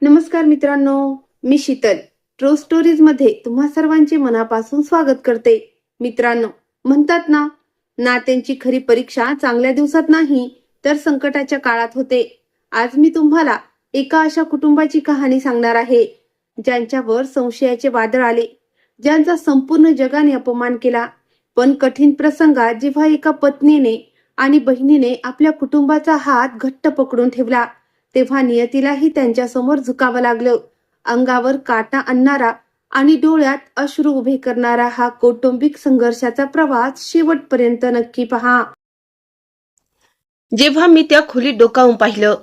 नमस्कार मित्रांनो, मी Sheetal. True stories मध्ये तुम्हा सर्वांचे मनापासून स्वागत करते. मित्रांनो, म्हणतात ना, नात्यांची खरी परीक्षा चांगल्या दिवसात नाही तर संकटाच्या काळात होते. आज मी तुम्हाला एका अशा कुटुंबाची कहाणी सांगणार आहे, ज्यांच्यावर संशयाचे वादळ आले, ज्यांचा संपूर्ण जगाने अपमान केला. पण कठीण प्रसंगात जेव्हा एका पत्नीने आणि बहिणीने आपल्या कुटुंबाचा हात घट्ट पकडून ठेवला, तेव्हा नियतीलाही त्यांच्या समोर झुकावं लागलं. अंगावर काटा आणणारा आणि डोळ्यात अश्रू उभे करणारा हा कौटुंबिक संघर्षाचा प्रवास शेवटपर्यंत नक्की पहा. जेव्हा मी त्या खोलीत डोकावून पाहिलं,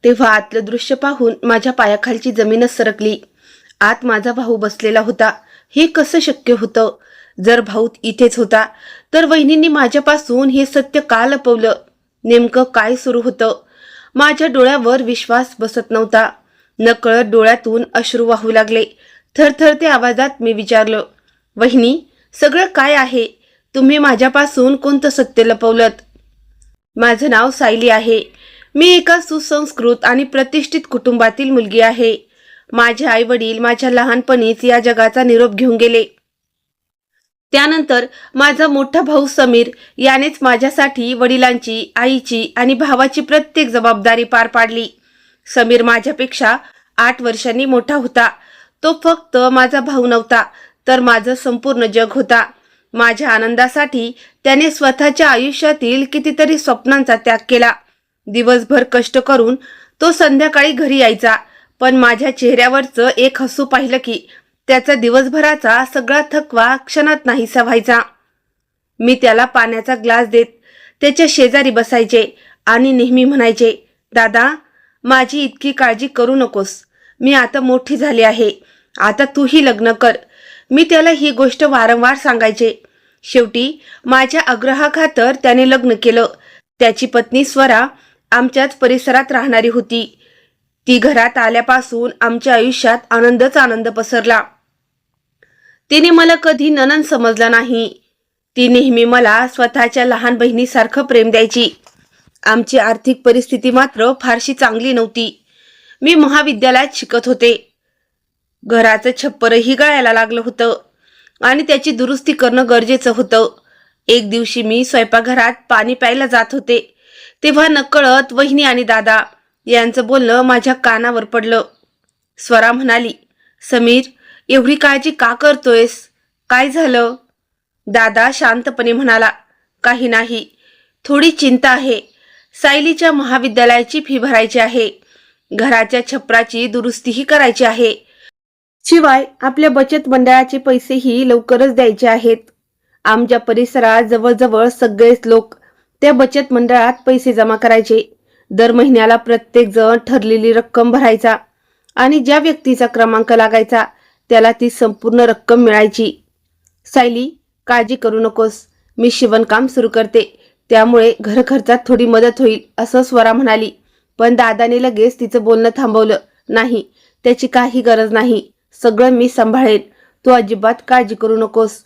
तेव्हा आतलं दृश्य पाहून माझ्या पायाखालची जमीनच सरकली. आत माझा भाऊ बसलेला होता. हे कसं शक्य होतं? जर भाऊ इथेच होता तर वहिनींनी माझ्यापासून हे सत्य का लपवलं? नेमकं काय सुरू होतं? माझ्या डोळ्यावर विश्वास बसत नव्हता. नकळत डोळ्यातून अश्रू वाहू लागले. थरथरत्या आवाजात मी विचारलं, वहिनी, सगळं काय आहे? तुम्ही माझ्यापासून कोणतं सत्य लपवलंत? माझं नाव सायली आहे. मी एका सुसंस्कृत आणि प्रतिष्ठित कुटुंबातील मुलगी आहे. माझे आई वडील माझ्या लहानपणीच या जगाचा निरोप घेऊन गेले. त्यानंतर माझा मोठा भाऊ समीर यानेच माझ्यासाठी वडिलांची, आईची आणि भावाची प्रत्येक जबाबदारी पार पाडली. समीर माझ्यापेक्षा 8 वर्षांनी मोठा होता. तो फक्त माझा भाऊ नव्हता, तर माझं संपूर्ण जग होता. माझ्या आनंदासाठी त्याने स्वतःच्या आयुष्यातील कितीतरी स्वप्नांचा त्याग केला. दिवसभर कष्ट करून तो संध्याकाळी घरी यायचा, पण माझ्या चेहऱ्यावरचं एक हसू पाहिलं की त्याचा दिवसभराचा सगळा थकवा क्षणात नाहीसा व्हायचा. मी त्याला पाण्याचा ग्लास देत त्याच्या शेजारी बसायचे आणि नेहमी म्हणायचे, दादा, माझी इतकी काळजी करू नकोस. मी आता मोठी झाली आहे. आता तूही लग्न कर. मी त्याला ही गोष्ट वारंवार सांगायचे. शेवटी माझ्या आग्रहाखातर त्याने लग्न केलं. त्याची पत्नी स्वरा आमच्याच परिसरात राहणारी होती. ती घरात आल्यापासून आमच्या आयुष्यात आनंदच आनंद पसरला. तिने मला कधी नणंद समजलं नाही. ती नेहमी मला स्वतःच्या लहान बहिणीसारखं प्रेम द्यायची. आमची आर्थिक परिस्थिती मात्र फारशी चांगली नव्हती. मी महाविद्यालयात शिकत होते. घराचं छप्परही गळायला लागलं होतं आणि त्याची दुरुस्ती करणं गरजेचं होतं. एक दिवशी मी स्वयंपाकघरात पाणी प्यायला जात होते, तेव्हा नकळत वहिनी आणि दादा यांचं बोलणं माझ्या कानावर पडलं. स्वरा म्हणाली, समीर, एवढी काळजी का करतोयस? काय झालं? दादा शांतपणे म्हणाला, काही नाही, थोडी चिंता आहे. सायलीच्या महाविद्यालयाची फी भरायची आहे. घराच्या छपराची दुरुस्तीही करायची आहे. शिवाय आपल्या बचत मंडळाचे पैसेही लवकरच द्यायचे आहेत. आमच्या परिसरात जवळजवळ सगळेच लोक त्या बचत मंडळात पैसे जमा करायचे. दर महिन्याला प्रत्येक जण ठरलेली रक्कम भरायचा आणि ज्या व्यक्तीचा क्रमांक लागायचा त्याला ती संपूर्ण रक्कम मिळायची. सायली, काळजी करू नकोस. मी शिवणकाम सुरू करते, त्यामुळे घर खर्चात थोडी मदत होईल, असं स्वरा म्हणाली. पण दादाने लगेच तिचं बोलणं थांबवलं. नाही, त्याची काही गरज नाही. सगळं मी सांभाळेन. तू अजिबात काळजी करू नकोस.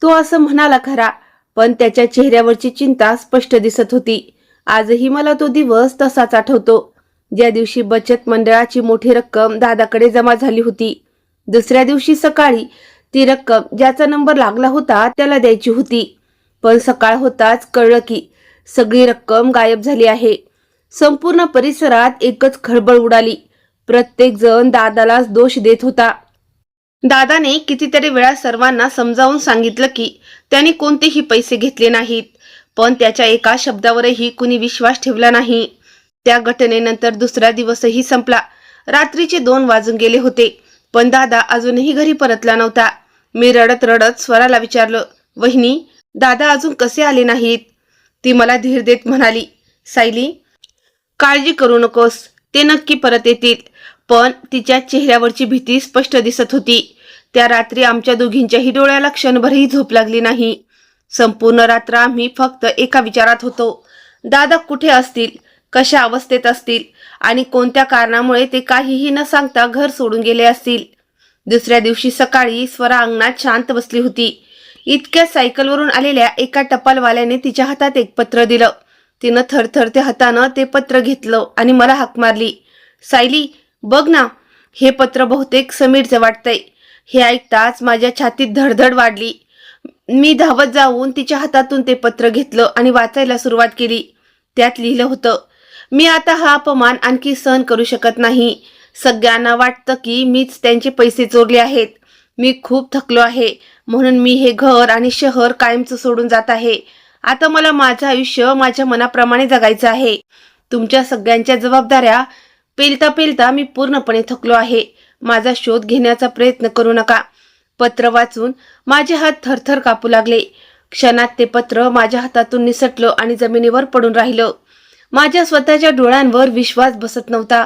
तो असं म्हणाला खरा, पण त्याच्या चेहऱ्यावरची चिंता स्पष्ट दिसत होती. आजही मला तो दिवस तसाच आठवतो, ज्या दिवशी बचत मंडळाची मोठी रक्कम दादाकडे जमा झाली होती. दुसऱ्या दिवशी सकाळी ती रक्कम ज्याचा नंबर लागला होता त्याला द्यायची होती. पण सकाळ होताच कळलं की सगळी रक्कम गायब झाली आहे. संपूर्ण परिसरात एकच खळबळ उडाली. प्रत्येक जण दादालाच दोष देत होता. दादाने कितीतरी वेळा सर्वांना समजावून सांगितलं की त्याने कोणतेही पैसे घेतले नाहीत, पण त्याच्या एका शब्दावरही कुणी विश्वास ठेवला नाही. त्या घटनेनंतर दुसरा दिवसही संपला. रात्रीचे 2 वाजून गेले होते, पण दादा अजूनही घरी परतला नव्हता. मी रडत रडत स्वराला विचारलं, वहिनी, दादा अजून कसे आले नाहीत? ती मला धीर देत म्हणाली, सायली, काळजी करू नकोस, ते नक्की परत येतील. पण तिच्या चेहऱ्यावरची भीती स्पष्ट दिसत होती. त्या रात्री आमच्या दोघींच्याही डोळ्याला क्षणभरही झोप लागली नाही. संपूर्ण रात्र आम्ही फक्त एका विचारात होतो, दादा कुठे असतील, कशा अवस्थेत असतील आणि कोणत्या कारणामुळे ते काहीही न सांगता घर सोडून गेले असतील. दुसऱ्या दिवशी सकाळी स्वरा अंगणात शांत बसली होती. इतक्या सायकलवरून आलेल्या एका टपालवाल्याने तिच्या हातात एक पत्र दिलं. तिनं थरथरत्या हातानं ते पत्र घेतलं आणि मला हाक मारली, सायली, बघ ना, हे पत्र बहुतेक समीरचं वाटतंय. हे ऐकताच माझ्या छातीत धडधड वाढली. मी धावत जाऊन तिच्या हातातून ते पत्र घेतलं आणि वाचायला सुरुवात केली. त्यात लिहिलं होतं, मी आता हा अपमान आणखी सहन करू शकत नाही. सगळ्यांना वाटतं की मीच त्यांचे पैसे चोरले आहेत. मी खूप थकलो आहे, म्हणून मी हे घर आणि शहर कायमचं सोडून जात आहे. आता मला माझं आयुष्य माझ्या मनाप्रमाणे जगायचं आहे. तुमच्या सगळ्यांच्या जबाबदाऱ्या पेलता पेलता मी पूर्णपणे थकलो आहे. माझा शोध घेण्याचा प्रयत्न करू नका. पत्र वाचून माझे हात थरथर कापू लागले. क्षणात ते पत्र माझ्या हातातून निसटलं आणि जमिनीवर पडून राहिलं. माझ्या स्वतःच्या डोळ्यांवर विश्वास बसत नव्हता.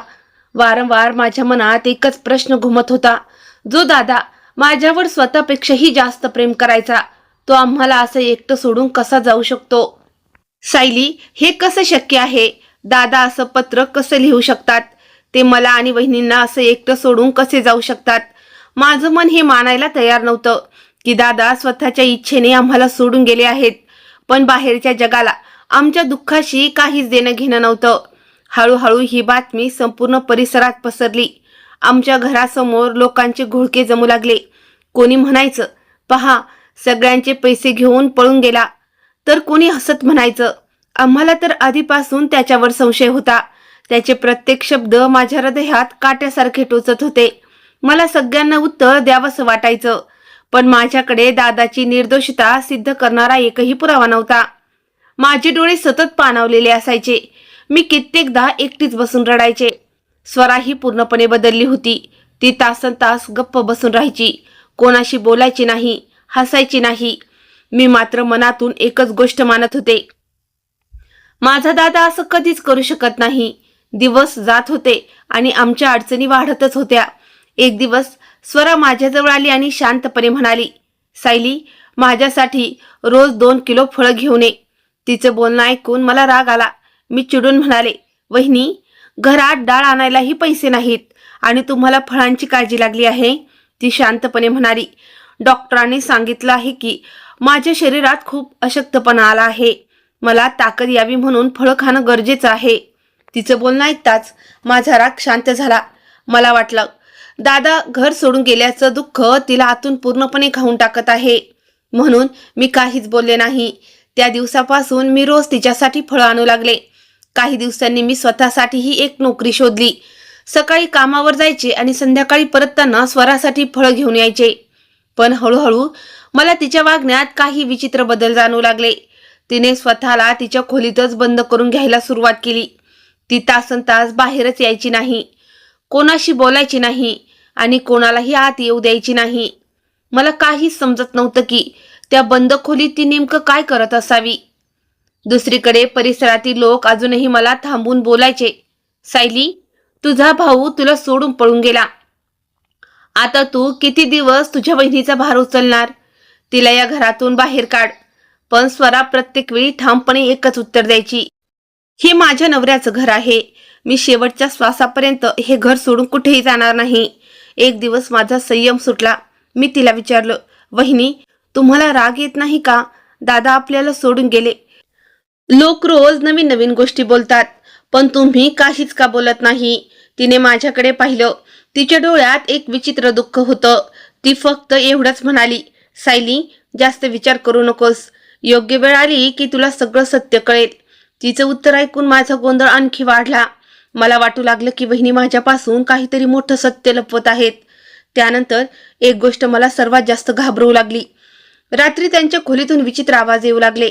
वारंवार माझ्या मनात एकच प्रश्न घुमत होता, जो दादा माझ्यावर स्वतःपेक्षाही जास्त प्रेम करायचा, तो आम्हाला असं एकटं सोडून कसा जाऊ शकतो? सायली, हे कसं शक्य आहे? दादा असं पत्र कसं लिहू शकतात? ते मला आणि वहिनींना असं एकटं सोडून कसे जाऊ शकतात? माझं मन हे मानायला तयार नव्हतं की दादा स्वतःच्या इच्छेने आम्हाला सोडून गेले आहेत. पण बाहेरच्या जगाला आमच्या दुःखाशी काहीच देणं घेणं नव्हतं. हळूहळू ही बातमी संपूर्ण परिसरात पसरली. आमच्या घरासमोर लोकांचे घोळके जमू लागले. कोणी म्हणायचं, पहा, सगळ्यांचे पैसे घेऊन पळून गेला. तर कोणी हसत म्हणायचं, आम्हाला तर आधीपासून त्याच्यावर संशय होता. त्याचे प्रत्येक शब्द माझ्या हृदयात काट्यासारखे टोचत होते. मला सगळ्यांना उत्तर द्यावंसं वाटायचं, पण माझ्याकडे दादाची निर्दोषता सिद्ध करणारा एकही पुरावा नव्हता. माझे डोळे सतत पाणावलेले असायचे. मी कित्येकदा एकटीच बसून रडायचे. स्वराही पूर्णपणे बदलली होती. ती तासनतास गप्प बसून राहायची, कोणाशी बोलायची नाही, हसायची नाही. मी मात्र मनातून एकच गोष्ट मानत होते, माझा दादा असं कधीच करू शकत नाही. दिवस जात होते आणि आमच्या अडचणी वाढतच होत्या. एक दिवस स्वरा माझ्याजवळ आली आणि शांतपणे म्हणाली, सायली, माझ्यासाठी रोज 2 किलो फळं घेऊन ये. तिचं बोलणं ऐकून मला राग आला. मी चिडून म्हणाले, वहिनी, घरात डाळ आणायलाही पैसे नाहीत आणि तुम्हाला फळांची काळजी लागली आहे? ती शांतपणे म्हणाली, डॉक्टरांनी सांगितलं आहे की माझ्या शरीरात खूप अशक्तपणा आला आहे. मला ताकद यावी म्हणून फळं खाणं गरजेचं आहे. तिचं बोलणं ऐकताच माझा राग शांत झाला. मला वाटलं, दादा घर सोडून गेल्याचं दुःख तिला आतून पूर्णपणे खाऊन टाकत आहे. म्हणून मी काहीच बोलले नाही. त्या दिवसापासून मी रोज तिच्यासाठी फळं आणू लागले. काही दिवसांनी मी स्वतःसाठीही एक नोकरी शोधली. सकाळी कामावर जायचे आणि संध्याकाळी परतताना स्वरासाठी फळं घेऊन यायचे. पण हळूहळू मला तिच्या वागण्यात काही विचित्र बदल जाणवू लागले. तिने स्वतःला तिच्या खोलीतच बंद करून घ्यायला सुरुवात केली. ती तासनतास बाहेरच यायची नाही, कोणाशी बोलायची नाही आणि कोणालाही आत येऊ द्यायची नाही. मला काहीच समजत नव्हतं की त्या बंद खोलीत ती नेमकं काय करत असावी. दुसरीकडे परिसरातील लोक अजूनही मला थांबून बोलायचे, सायली, तुझा भाऊ तुला सोडून पळून गेला. आता तू किती दिवस तुझ्या बहिणीचा भार उचलणार? तिला या घरातून बाहेर काढ. पण स्वरा प्रत्येक वेळी ठामपणे एकच उत्तर द्यायची, हे माझ्या नवऱ्याचं घर आहे. मी शेवटच्या श्वासापर्यंत हे घर सोडून कुठेही जाणार नाही. एक दिवस माझा संयम सुटला. मी तिला विचारलं, वहिनी, तुम्हाला राग येत नाही का? दादा आपल्याला सोडून गेले. लोक रोज नवीन नवीन गोष्टी बोलतात, पण तुम्ही काहीच का बोलत नाही? तिने माझ्याकडे पाहिलं. तिच्या डोळ्यात एक विचित्र दुःख होतं. ती फक्त एवढंच म्हणाली, सायली, जास्त विचार करू नकोस. योग्य वेळ आली की तुला सगळं सत्य कळेल. तिचं उत्तर ऐकून माझा गोंधळ आणखी वाढला. मला वाटू लागलं की वहिनी माझ्यापासून काहीतरी मोठं सत्य लपवत आहेत. त्यानंतर एक गोष्ट मला सर्वात जास्त घाबरवू लागली. रात्री त्यांच्या खोलीतून विचित्र आवाज येऊ लागले.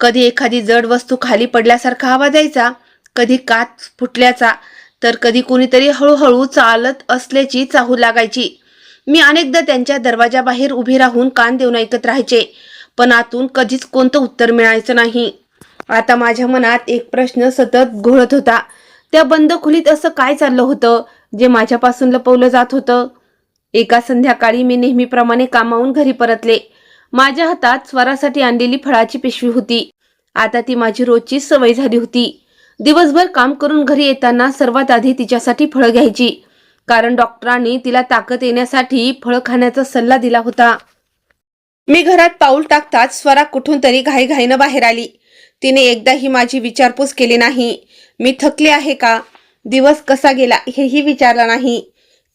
कधी एखादी जड वस्तू खाली पडल्यासारखा आवाज यायचा, कधी काच फुटल्याचा, तर कधी कोणीतरी हळूहळू चालत असल्याची चाहूल लागायची. मी अनेकदा त्यांच्या दरवाजाबाहेर उभे राहून कान देऊन ऐकत राहायचे, पण आतून कधीच कोणतं उत्तर मिळायचं नाही. आता माझ्या मनात एक प्रश्न सतत घोळत होता, त्या बंद खोलीत असं काय चाललं होतं जे माझ्यापासून लपवलं जात होतं? एका संध्याकाळी मी नेहमीप्रमाणे कामावून घरी परतले. माझ्या हातात स्वरासाठी आणलेली फळाची पिशवी होती. आता ती माझी रोजची सवय झाली होती. दिवसभर काम करून घरी येताना सर्वात आधी तिच्यासाठी फळं घ्यायची, कारण डॉक्टरांनी तिला ताकद येण्यासाठी फळं खाण्याचा सल्ला दिला होता. मी घरात पाऊल टाकताच स्वरा कुठून तरी घाईघाईनं बाहेर आली. तिने एकदाही माझी विचारपूस केली नाही. मी थकले आहे का, दिवस कसा गेला हेही विचारला नाही.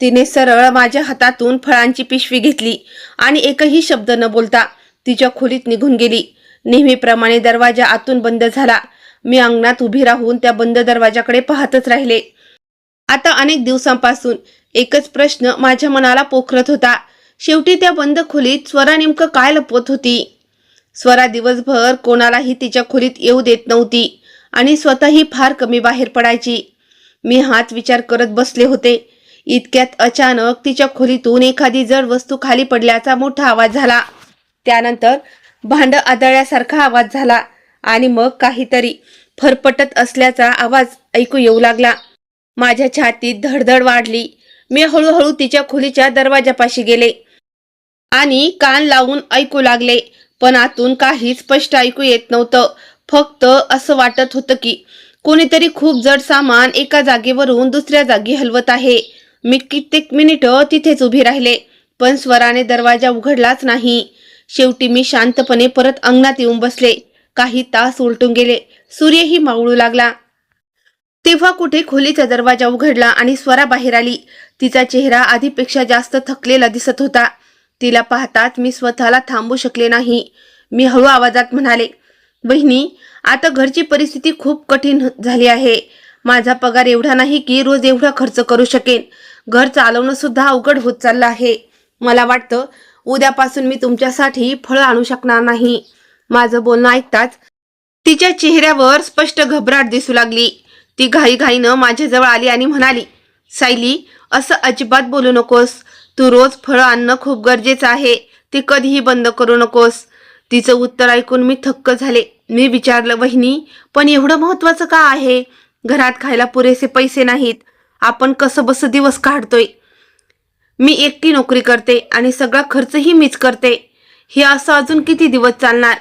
तिने सरळ माझ्या हातातून फळांची पिशवी घेतली आणि एकही शब्द न बोलता तिच्या खोलीत निघून गेली. नेहमीप्रमाणे दरवाजा आतून बंद झाला. मी अंगणात उभी राहून त्या बंद दरवाजाकडे पाहतच राहिले. आता अनेक दिवसांपासून एकच प्रश्न माझ्या मनाला पोखरत होता. शेवटी त्या बंद खोलीत स्वरा नेमकं काय लपवत होती? स्वरा दिवसभर कोणालाही तिच्या खोलीत येऊ देत नव्हती आणि स्वतःही फार कमी बाहेर पडायची. मी हाच विचार करत बसले होते. इतक्यात अचानक तिच्या खोलीतून एखादी जड वस्तू खाली पडल्याचा मोठा आवाज झाला. त्यानंतर भांड आदळल्यासारखा आवाज झाला आणि मग काहीतरी फरफटत असल्याचा आवाज ऐकू येऊ लागला. माझ्या छातीत धडधड वाढली. मी हळूहळू तिच्या खोलीच्या दरवाजापाशी गेले आणि कान लावून ऐकू लागले, पण आतून काही स्पष्ट ऐकू येत नव्हतं. फक्त असं वाटत होतं की कोणीतरी खूप जड सामान एका जागेवरून दुसऱ्या जागी हलवत आहे. मी कित्येक मिनिटं तिथेच उभी राहिले, पण स्वराने दरवाजा उघडलाच नाही. शेवटी मी शांतपणे परत अंगणात येऊन बसले. काही तास उलटून गेले. सूर्यही मावळू लागला. तेव्हा कुठे खोलीचा दरवाजा उघडला आणि स्वरा बाहेर आली. तिचा चेहरा आधीपेक्षा जास्त थकलेला दिसत होता. तिला पाहताच मी स्वतःला थांबू शकले नाही. मी हळू आवाजात म्हणाले, "बहिणी, आता घरची परिस्थिती खूप कठीण झाली आहे. माझा पगार एवढा नाही की रोज एवढा खर्च करू शकेन. घर चालवणं सुद्धा अवघड होत चाललं आहे. मला वाटतं उद्यापासून मी तुमच्यासाठी फळं आणू शकणार नाही." माझं बोलणं ऐकताच तिच्या चेहऱ्यावर स्पष्ट घबराट दिसू लागली. ती घाईघाईनं माझ्याजवळ आली आणि म्हणाली, "सायली, असं अजिबात बोलू नकोस. तू रोज फळं आणणं खूप गरजेचं आहे. ते कधीही बंद करू नकोस." तिचं उत्तर ऐकून मी थक्क झाले. मी विचारलं, "वहिनी, पण एवढं महत्वाचं का आहे? घरात खायला पुरेसे पैसे नाहीत. आपण कसं बस दिवस काढतोय. मी एकटी नोकरी करते आणि सगळा खर्चही मीच करते. हे असं अजून किती दिवस चालणार?"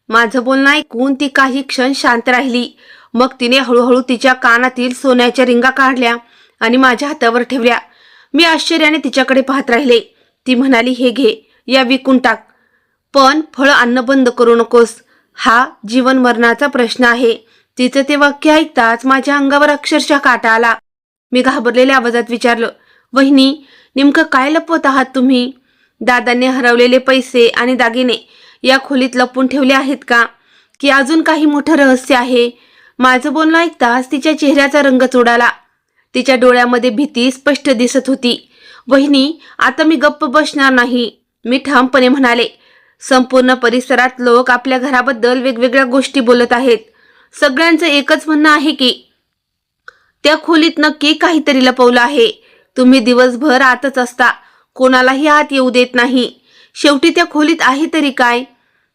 माझं बोलणं ऐकून ती काही क्षण शांत राहिली. मग तिने हळूहळू तिच्या कानातील सोन्याच्या रिंगा काढल्या आणि माझ्या हातावर ठेवल्या. मी आश्चर्याने तिच्याकडे पाहत राहिले. ती म्हणाली, "हे घे, या विकून टाक. पण फळं आणणं बंद करू नकोस. हा जीवन मरणाचा प्रश्न आहे." तिचं ते वाक्य ऐकताच माझ्या अंगावर अक्षरशः काटा आला. मी घाबरलेल्या आवाजात विचारलं, "वहिनी, नेमकं काय लपवत आहात तुम्ही? दादांनी हरवलेले पैसे आणि दागिने या खोलीत लपवून ठेवले आहेत का? की अजून काही मोठं रहस्य आहे?" माझं बोलणं ऐकताच तिच्या चेहऱ्याचा रंगच उडाला. तिच्या डोळ्यामध्ये भीती स्पष्ट दिसत होती. "वहिनी, आता मी गप्प बसणार नाही." मी ठामपणे म्हणाले. "संपूर्ण परिसरात लोक आपल्या घराबद्दल वेगवेगळ्या गोष्टी बोलत आहेत. सगळ्यांचं एकच म्हणणं आहे की त्या खोलीत नक्की काहीतरी लपवलं आहे. तुम्ही दिवसभर आतच असता, कोणालाही आत येऊ देत नाही. शेवटी त्या खोलीत आहे तरी काय?"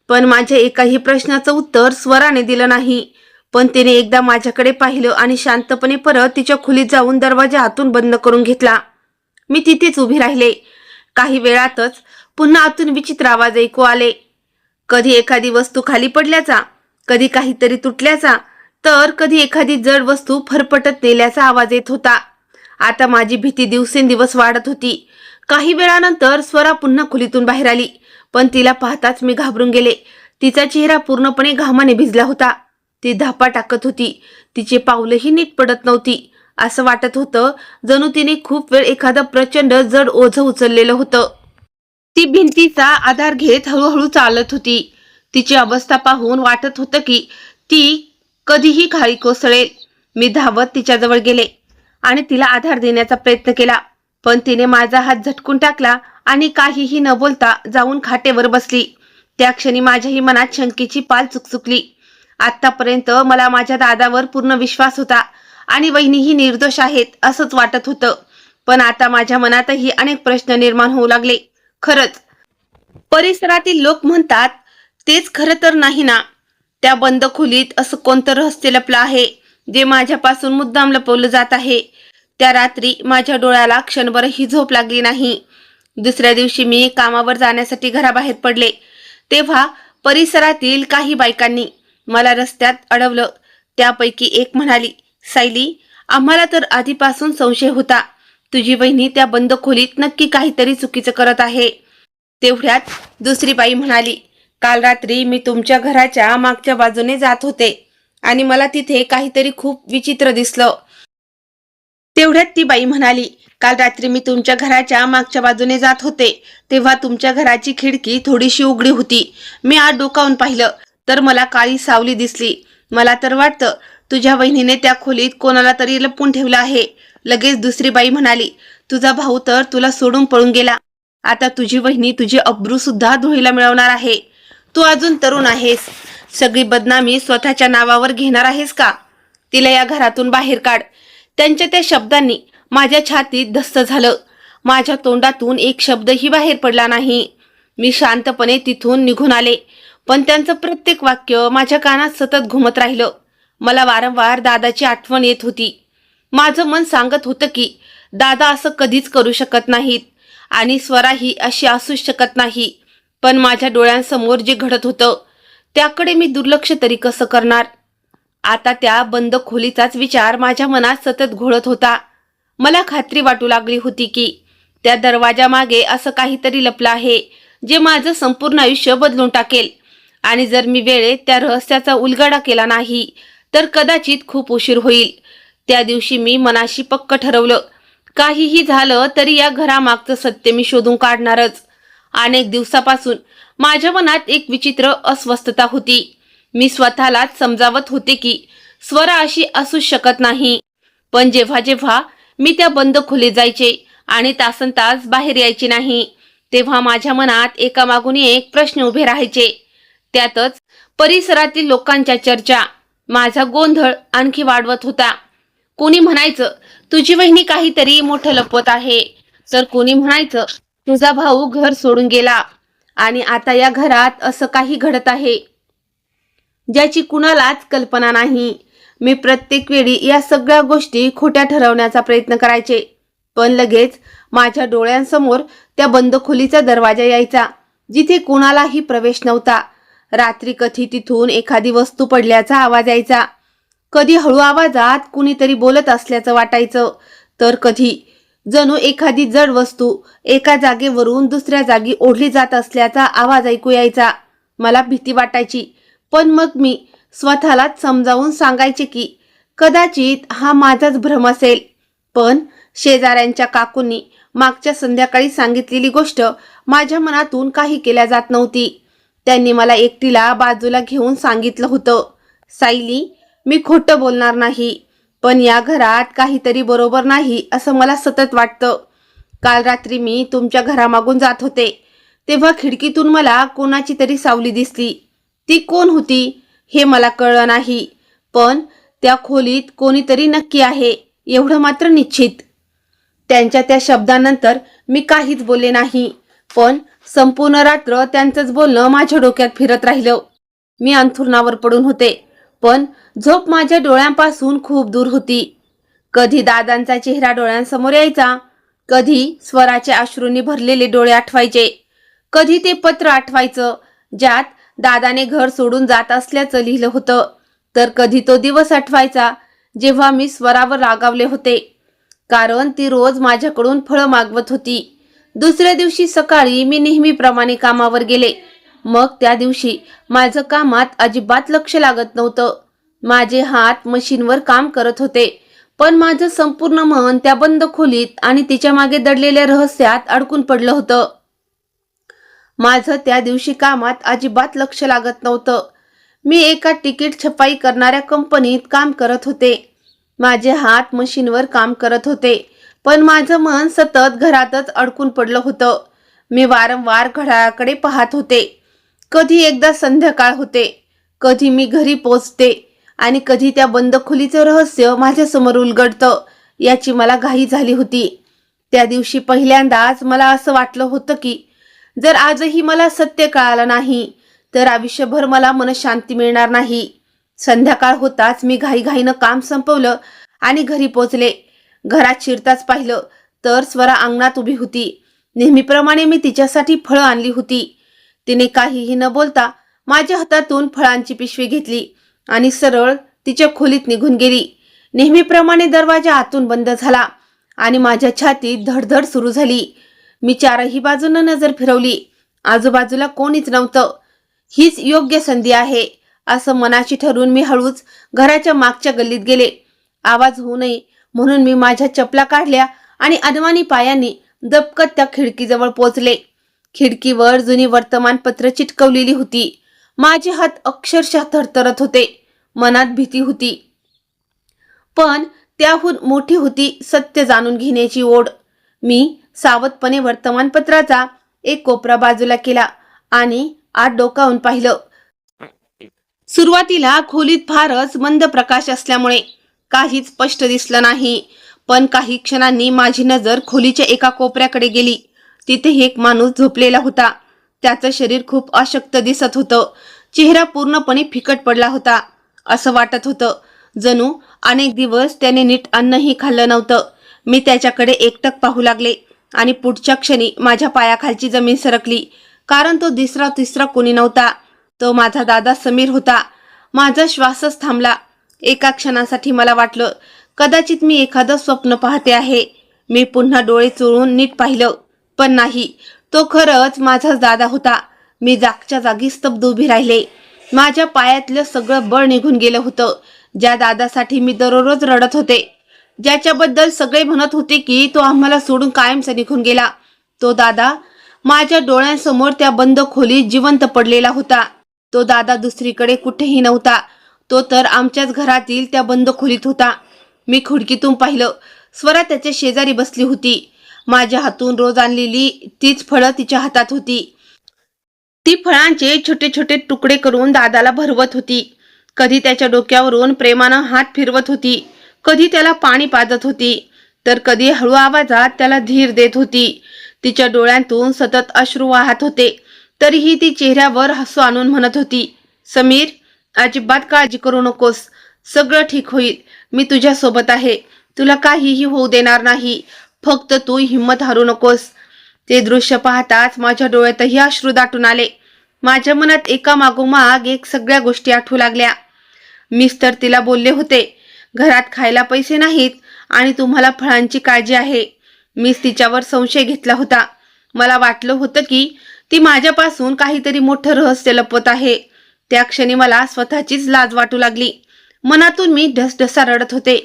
पण माझ्या एकाही प्रश्नाचं उत्तर स्वराने दिलं नाही. पण तिने एकदा माझ्याकडे पाहिलं आणि शांतपणे परत तिच्या खोलीत जाऊन दरवाजा आतून बंद करून घेतला. मी तिथेच उभी राहिले. काही वेळातच पुन्हा आतून विचित्र आवाज ऐकू आले. कधी एखादी वस्तू खाली पडल्याचा, कधी काहीतरी तुटल्याचा, तर कधी एखादी जड वस्तू फरफटत नेल्याचा आवाज येत होता. आता माझी भीती दिवसेंदिवस वाढत होती. काही वेळानंतर स्वरा पुन्हा खोलीतून बाहेर आली. पण तिला पाहताच मी घाबरून गेले. तिचा चेहरा पूर्णपणे घामाने भिजला होता. ती धापा टाकत होती. तिचे पावलंही नीट पडत नव्हती. असं वाटत होतं जणू तिने खूप वेळ एखादं प्रचंड जड ओझं उचललेलं होतं. ती भिंतीचा आधार घेत हळूहळू चालत होती. तिची अवस्था पाहून वाटत होतं की ती कधीही खाली कोसळेल. मी धावत तिच्याजवळ गेले आणि तिला आधार देण्याचा प्रयत्न केला. पण तिने माझा हात झटकून टाकला आणि काहीही न बोलता जाऊन खाटेवर बसली. त्या क्षणी माझ्याही मनात शंकेची पाल चुकचुकली. आतापर्यंत मला माझ्या दादावर पूर्ण विश्वास होता आणि वहिनीही निर्दोष आहेत असंच वाटत होतं. पण आता माझ्या मनातही अनेक प्रश्न निर्माण होऊ लागले. खरंच परिसरातील लोक म्हणतात तेच खरं तर नाही ना? त्या बंद खोलीत असं कोणतं रहस्य लपलं आहे जे माझ्यापासून मुद्दाम लपवलं जात आहे? त्या रात्री माझ्या डोळ्याला क्षणभरही झोप लागली नाही. दुसऱ्या दिवशी मी कामावर जाण्यासाठी घराबाहेर पडले. तेव्हा परिसरातील काही बायकांनी मला रस्त्यात अडवलं. त्यापैकी एक म्हणाली, "सायली, आम्हाला तर आधीपासून संशय होता. तुझी वहिनी त्या बंद खोलीत नक्की काहीतरी चुकीचं करत आहे." तेवढ्यात दुसरी बाई म्हणाली, "काल रात्री मी तुमच्या घराच्या मागच्या बाजूने जात होते आणि मला तिथे काहीतरी खूप विचित्र दिसलं." तेवढ्यात ती बाई म्हणाली, काल रात्री मी तुमच्या घराच्या मागच्या बाजूने जात होते तेव्हा तुमच्या घराची खिडकी थोडीशी उघडी होती. मी आत डोकावून पाहिलं तर मला काळी सावली दिसली. मला तर वाटतं तुझ्या वहिनीने त्या खोलीत कोणाला तरी लपवून ठेवलं आहे. लगेच दुसरी बाई म्हणाली, तुझा भाऊ तर तुला सोडून पळून गेला. आता तुझी वहिनी तुझी अब्रू सुद्धा धुळीला मिळवणार आहे. तू अजून तरुण आहेस. सगळी बदनामी स्वतःच्या नावावर घेणार आहेस का? तिला या घरातून बाहेर काढ. त्यांच्या त्या शब्दांनी माझ्या छातीत धस्त झालं. माझ्या तोंडातून एक शब्दही बाहेर पडला नाही. मी शांतपणे तिथून निघून आले, पण त्यांचं प्रत्येक वाक्य माझ्या कानात सतत घुमत राहिलं. मला वारंवार दादाची आठवण येत होती. माझं मन सांगत होतं की दादा असं कधीच करू शकत नाहीत आणि स्वराही अशी असू शकत नाही. पण माझ्या डोळ्यांसमोर जे घडत होतं त्याकडे मी दुर्लक्ष तरी कसं करणार? आता त्या बंद खोलीचाच विचार माझ्या मनात सतत घोळत होता. मला खात्री वाटू लागली होती की त्या दरवाजामागे असं काहीतरी लपलं आहे जे माझं संपूर्ण आयुष्य बदलून टाकेल. आणि जर मी वेळेत त्या रहस्याचा उलगडा केला नाही तर कदाचित खूप उशीर होईल. त्या दिवशी मी मनाशी पक्क ठरवलं, काहीही झालं तरी या घरामागचं सत्य मी शोधून काढणारच. अनेक दिवसापासून माझ्या मनात एक विचित्र अस्वस्थता होती. मी स्वतःलाच समजावत होते की स्वरा अशी असू शकत नाही. पण जेव्हा जेव्हा मी त्या बंद खोलीत जायचे आणि तासनतास बाहेर यायचे नाही तेव्हा माझ्या मनात एकामागून एक प्रश्न उभे राहायचे. त्यातच परिसरातील लोकांच्या चर्चा माझा गोंधळ आणखी वाढवत होता. कोणी म्हणायचं तुझी वहिनी काहीतरी मोठं लपवत आहे, तर कोणी म्हणायचं तुझा भाऊ घर सोडून गेला आणि आता या घरात असं काही घडत आहे ज्याची कुणालाच कल्पना नाही. मी प्रत्येक वेळी या सगळ्या गोष्टी खोट्या ठरवण्याचा प्रयत्न करायचे, पण लगेच माझ्या डोळ्यांसमोर त्या बंद खोलीचा दरवाजा यायचा जिथे कुणालाही प्रवेश नव्हता. रात्री कधी तिथून एखादी वस्तू पडल्याचा आवाज यायचा, कधी हळू आवाजात कुणीतरी बोलत असल्याचं वाटायचं, तर कधी जणू एखादी जड वस्तू एका जागेवरून दुसऱ्या जागी ओढली जात असल्याचा आवाज ऐकू यायचा. मला भीती वाटायची, पण मग मी स्वतःलाच समजावून सांगायचे की कदाचित हा माझाच भ्रम असेल. पण शेजाऱ्यांच्या काकूंनी मागच्या संध्याकाळी सांगितलेली गोष्ट माझ्या मनातून काही केल्या जात नव्हती. त्यांनी मला एकटीला बाजूला घेऊन सांगितलं होतं, सायली, मी खोटं बोलणार नाही, पण या घरात काहीतरी बरोबर नाही असं मला सतत वाटतं. काल रात्री मी तुमच्या घरामागून जात होते तेव्हा खिडकीतून मला कोणाची तरी सावली दिसली. ती कोण होती हे मला कळलं नाही, पण त्या खोलीत कोणीतरी नक्की आहे एवढं मात्र निश्चित. त्यांच्या त्या शब्दानंतर मी काहीच बोलले नाही, पण संपूर्ण रात्र त्यांचंच बोलणं माझ्या डोक्यात फिरत राहिलं. मी अंथरुणावर पडून होते, पण झोप माझ्या डोळ्यांपासून खूप दूर होती. कधी दादांचा चेहरा डोळ्यांसमोर यायचा, कधी स्वराचे अश्रूंनी भरलेले डोळे आठवायचे, कधी ते पत्र आठवायचं ज्यात दादाने घर सोडून जात असल्याचं लिहिलं होतं, तर कधी तो दिवस आठवायचा जेव्हा मी स्वरावर रागावले होते कारण ती रोज माझ्याकडून फळं मागवत होती. दुसऱ्या दिवशी सकाळी मी नेहमीप्रमाणे कामावर गेले. मग त्या दिवशी माझं कामात अजिबात लक्ष लागत नव्हतं. माझे हात मशीनवर काम करत होते, पण माझं संपूर्ण मन त्या बंद खोलीत आणि तिच्या मागे दडलेल्या रहस्यात अडकून पडलं होतं. माझं त्या दिवशी कामात अजिबात लक्ष लागत नव्हतं. मी एका तिकीट छपाई करणाऱ्या कंपनीत काम करत होते. माझे हात मशीनवर काम करत होते, पण माझं मन सतत घरातच अडकून पडलं होतं. मी वारंवार घड्याळाकडे पाहत होते. कधी एकदा संध्याकाळ होते, कधी मी घरी पोचते आणि कधी त्या बंद खोलीचं रहस्य माझ्यासमोर उलगडतं याची मला घाई झाली होती. त्या दिवशी पहिल्यांदाच मला असं वाटलं होतं की जर आजही मला सत्य कळालं नाही तर आयुष्यभर मला मनशांती मिळणार नाही. संध्याकाळ होताच मी घाईघाईनं काम संपवलं आणि घरी पोचले. घरात शिरताच पाहिलं तर स्वरा अंगणात उभी होती. नेहमीप्रमाणे मी तिच्यासाठी फळं आणली होती. तिने काहीही न बोलता माझ्या हातातून फळांची पिशवी घेतली आणि सरळ तिच्या खोलीत निघून गेली. नेहमीप्रमाणे दरवाजा आतून बंद झाला आणि माझ्या छातीत धडधड सुरू झाली. मी चारही बाजूंना नजर फिरवली. आजूबाजूला कोणीच नव्हतं. हीच योग्य संधी आहे असं मनाशी ठरवून मी हळूच घराच्या मागच्या गल्लीत गेले. आवाज होऊ नये म्हणून मी माझ्या चपला काढल्या आणि अनवाणी पायांनी दबकत त्या खिडकीजवळ पोचले. खिडकीवर जुनी वर्तमानपत्र चिटकवलेली होती. माझे हात अक्षरशः थरथरत होते. मनात भीती होती, पण त्याहून मोठी होती सत्य जाणून घेण्याची ओढ. मी सावधपणे वर्तमानपत्राचा एक कोपरा बाजूला केला आणि आत डोकावून पाहिलं. सुरुवातीला खोलीत फारच मंद प्रकाश असल्यामुळे काहीच स्पष्ट दिसलं नाही, पण काही क्षणांनी माझी नजर खोलीच्या एका कोपऱ्याकडे गेली. तिथे एक माणूस झोपलेला होता. त्याचं शरीर खूप अशक्त दिसत होतं. चेहरा पूर्णपणे फिकट पडला होता. असं वाटत होतं जणू अनेक दिवस त्याने नीट अन्नही खाल्लं नव्हतं. मी त्याच्याकडे एकटक पाहू लागले आणि पुढच्या क्षणी माझ्या पायाखालची जमीन सरकली, कारण तो दुसरा तिसरा कोणी नव्हता. तो माझा दादा समीर होता. माझा श्वासच थांबला. एका क्षणासाठी मला वाटलं कदाचित मी एखादं स्वप्न पाहते आहे. मी पुन्हा डोळे चोळून नीट पाहिलं, पण नाही, तो खरंच माझाच दादा होता. मी जागच्या जागी स्तब्ध उभी राहिले. माझ्या पायातलं सगळं बळ निघून गेलं होतं. ज्या दादासाठी मी दररोज रडत होते, ज्याच्याबद्दल सगळे म्हणत होते की तो आम्हाला सोडून कायमचा निघून गेला, तो दादा माझ्या डोळ्यांसमोर त्या बंद खोलीत जिवंत पडलेला होता. तो दादा दुसरीकडे कुठेही नव्हता. तो तर आमच्याच घरातील त्या बंद खोलीत होता. मी खिडकीतून पाहिलं. स्वरा त्याच्या शेजारी बसली होती. माझ्या हातून रोज आणलेली तीच फळं तिच्या हातात होती. ती फळांचे छोटे छोटे तुकडे करून दादाला भरवत होती. कधी त्याच्या डोक्यावरून प्रेमानं हात फिरवत होती, कधी त्याला पाणी पाजत होती, तर कधी हळू आवाजात त्याला धीर देत होती. तिच्या डोळ्यांतून सतत अश्रू वाहत होते, तरीही ती चेहऱ्यावर हसू आणून म्हणत होती, समीर, अजिबात काळजी करू नकोस. सगळं ठीक होईल. मी तुझ्या सोबत आहे. तुला काहीही होऊ देणार नाही. फक्त तू हिंमत हारू नकोस. ते दृश्य पाहताच माझ्या डोळ्यातही अश्रू दाटून आले. माझ्या मनात एका मागोमाग एक सगळ्या गोष्टी आठवू लागल्या. मीच तर तिला बोलले होते, घरात खायला पैसे नाहीत आणि तुम्हाला फळांची काळजी आहे. मीच तिच्यावर संशय घेतला होता. मला वाटलं होतं की ती माझ्यापासून काहीतरी मोठं रहस्य लपवत आहे. त्या क्षणी मला स्वतःचीच लाज वाटू लागली. मनातून मी ढसढसा रडत होते.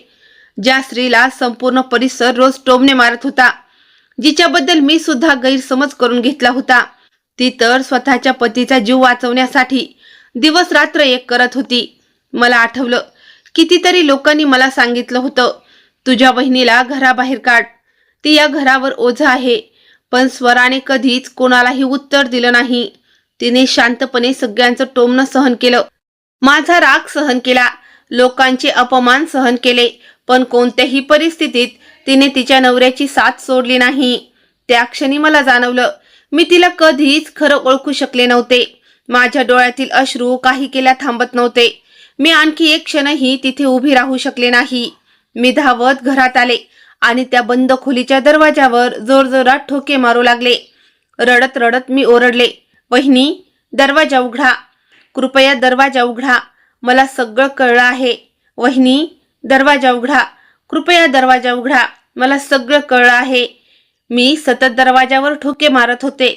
ज्या स्त्रीला संपूर्ण परिसर रोज टोमणे मारत होता, जिच्याबद्दल मी सुद्धा गैरसमज करून घेतला होता, ती तर स्वतःच्या पतीचा जीव वाचवण्यासाठी दिवस रात्र एक करत होती. मला आठवलं, कितीतरी लोकांनी मला सांगितलं होतं, तुझ्या बहिणीला घराबाहेर काढ, ती या घरावर ओझं आहे. पण स्वराने कधीच कोणालाही उत्तर दिलं नाही. तिने शांतपणे सगळ्यांचं टोमणं सहन केलं, माझा राग सहन केला, लोकांचे अपमान सहन केले, पण कोणत्याही परिस्थितीत तिने तिच्या नवऱ्याची साथ सोडली नाही. त्या क्षणी मला जाणवलं, मी तिला कधीच खरं ओळखू शकले नव्हते. माझ्या डोळ्यातील अश्रू काही केल्या थांबत नव्हते. मी आणखी एक क्षणही तिथे उभी राहू शकले नाही. मी धावत घरात आले आणि त्या बंद खोलीच्या दरवाजावर जोरजोरात ठोके मारू लागले. रडत रडत मी ओरडले, वहिनी, दरवाजा उघडा, कृपया दरवाजा उघडा. मला सगळं कळलं आहे. वहिनी, दरवाजा उघडा, कृपया दरवाजा उघडा. मला सगळं कळलं आहे. मी सतत दरवाजावर ठोके मारत होते.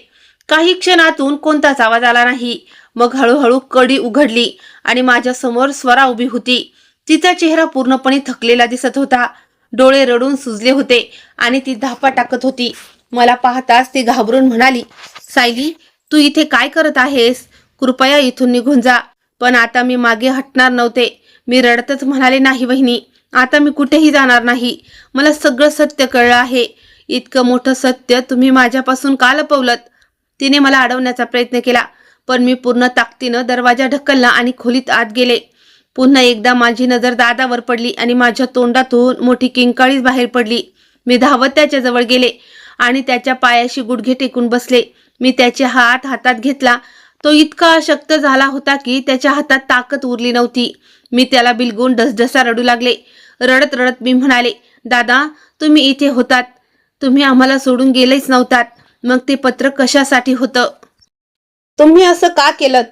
काही क्षणातून कोणताच आवाज आला नाही. मग हळूहळू कडी उघडली आणि माझ्या समोर स्वरा उभी होती. तिचा चेहरा पूर्णपणे थकलेला दिसत होता. डोळे रडून सुजले होते आणि ती धापा टाकत होती. मला पाहताच ती घाबरून म्हणाली, सायली, तू इथे काय करत आहेस? कृपया इथून निघून जा. पण आता मी मागे हटणार नव्हते. मी रडतच म्हणाले, नाही वहिनी, आता मी कुठेही जाणार नाही. मला सगळं सत्य कळलं आहे. इतकं मोठं सत्य तुम्ही माझ्यापासून का लपवलंत? तिने मला अडवण्याचा प्रयत्न केला, पण मी पूर्ण ताकदीनं दरवाजा ढकलला आणि खोलीत आत गेले. पुन्हा एकदा माझी नजर दादावर पडली आणि माझ्या तोंडातून मोठी किंकाळीच बाहेर पडली. मी धावत त्याच्याजवळ गेले आणि त्याच्या पायाशी गुडघे टेकून बसले. मी त्याचे हात हातात घेतला. तो इतका अशक्त झाला होता की त्याच्या हातात ताकद उरली नव्हती. मी त्याला बिलगून ढसढसा रडू लागले. रडत रडत मी म्हणाले, दादा, तुम्ही इथे होतात, तुम्ही आम्हाला सोडून गेलेच नव्हतात. मग ते पत्र कशासाठी होतं? तुम्ही असं का केलं?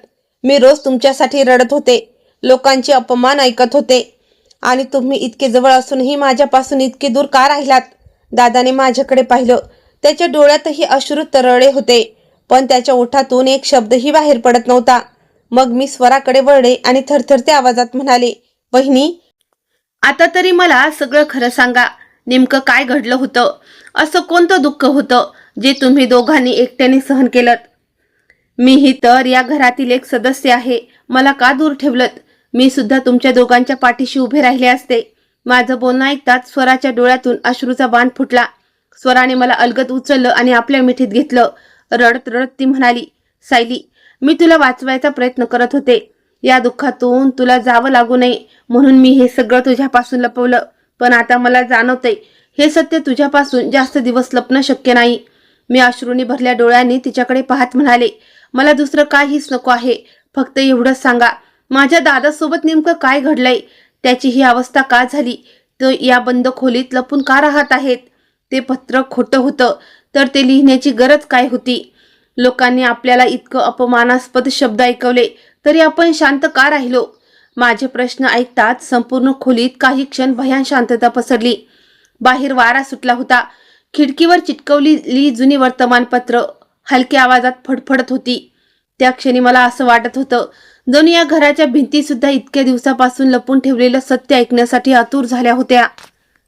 मी रोज तुमच्यासाठी रडत होते, लोकांचे अपमान ऐकत होते, आणि तुम्ही इतके जवळ असूनही माझ्यापासून इतके दूर का राहिलात? दादाने माझ्याकडे पाहिलं. त्याच्या डोळ्यातही अश्रू तरळले होते, पण त्याच्या ओठातून एक शब्दही बाहेर पडत नव्हता. मग मी स्वराकडे वळले आणि थरथरत्या आवाजात म्हणाले, वहिनी, आता तरी मला सगळं खरं सांगा. नेमकं काय घडलं होतं? असं कोणतं दुःख होतं जे तुम्ही दोघांनी एकट्याने सहन केलं? मीही तर या घरातील एक सदस्य आहे. मला का दूर ठेवलत? मी सुद्धा तुमच्या दोघांच्या पाठीशी उभे राहिले असते. माझं बोलणं ऐकताच स्वराच्या डोळ्यातून अश्रूचा बाण फुटला. स्वराने मला अलगद उचललं आणि आपल्या मिठीत घेतलं. रडत रडत ती म्हणाली, सायली, मी तुला वाचवायचा प्रयत्न करत होते. या दुःखातून तुला जावं लागू नये म्हणून मी हे सगळं तुझ्यापासून लपवलं. पण आता मला जाणवतंय हे सत्य तुझ्यापासून जास्त दिवस लपणं शक्य नाही. मी अश्रूंनी भरल्या डोळ्यांनी तिच्याकडे पाहत म्हणाले, मला दुसरं काहीच नको आहे. फक्त एवढंच सांगा, माझ्या दादासोबत नेमकं काय घडलंय? त्याची ही अवस्था का झाली? तो या बंद खोलीत लपून का राहत आहेत? ते पत्र खोटं होतं तर ते लिहिण्याची गरज काय होती? लोकांनी आपल्याला इतकं अपमानास्पद शब्द ऐकवले तरी आपण शांत का राहिलो? माझे प्रश्न ऐकताच संपूर्ण खोलीत काही क्षण भयान शांतता पसरली. बाहेर वारा सुटला होता. खिडकीवर चिटकवलेली जुनी वर्तमानपत्र हलक्या आवाजात फडफडत होती. त्या क्षणी मला असं वाटत होतं जणू या घराच्या भिंती सुद्धा इतक्या दिवसापासून लपून ठेवलेलं सत्य ऐकण्यासाठी आतुर झाल्या होत्या.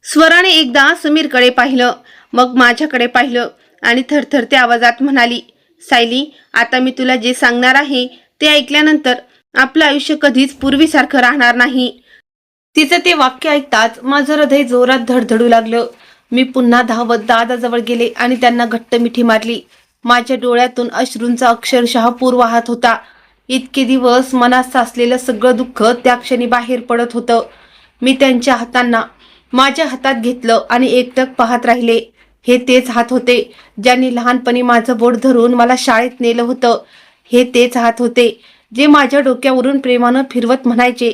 स्वराने एकदा समीरकडे पाहिलं, मग माझ्याकडे पाहिलं आणि थरथरत्या आवाजात म्हणाली, सायली, आता मी तुला जे सांगणार आहे ते ऐकल्यानंतर आपलं आयुष्य कधीच पूर्वीसारखं राहणार नाही. तिचं ते वाक्य ऐकताच माझं हृदय जोरात धडधडू लागलं. मी पुन्हा धावत दादाजवळ गेले आणि त्यांना घट्ट मिठी मारली. माझ्या डोळ्यातून अश्रूंचा अक्षरशः पूर वाहत होता. इतके दिवस मनात साचलेलं सगळं दुःख त्या क्षणी बाहेर पडत होतं. मी त्यांच्या हातांना माझ्या हातात घेतलं आणि एकटक पाहत राहिले. हे तेच हात होते ज्यांनी लहानपणी माझं बोट धरून मला शाळेत नेलं होतं. हे तेच हात होते जे माझ्या डोक्यावरून प्रेमानं फिरवत म्हणायचे,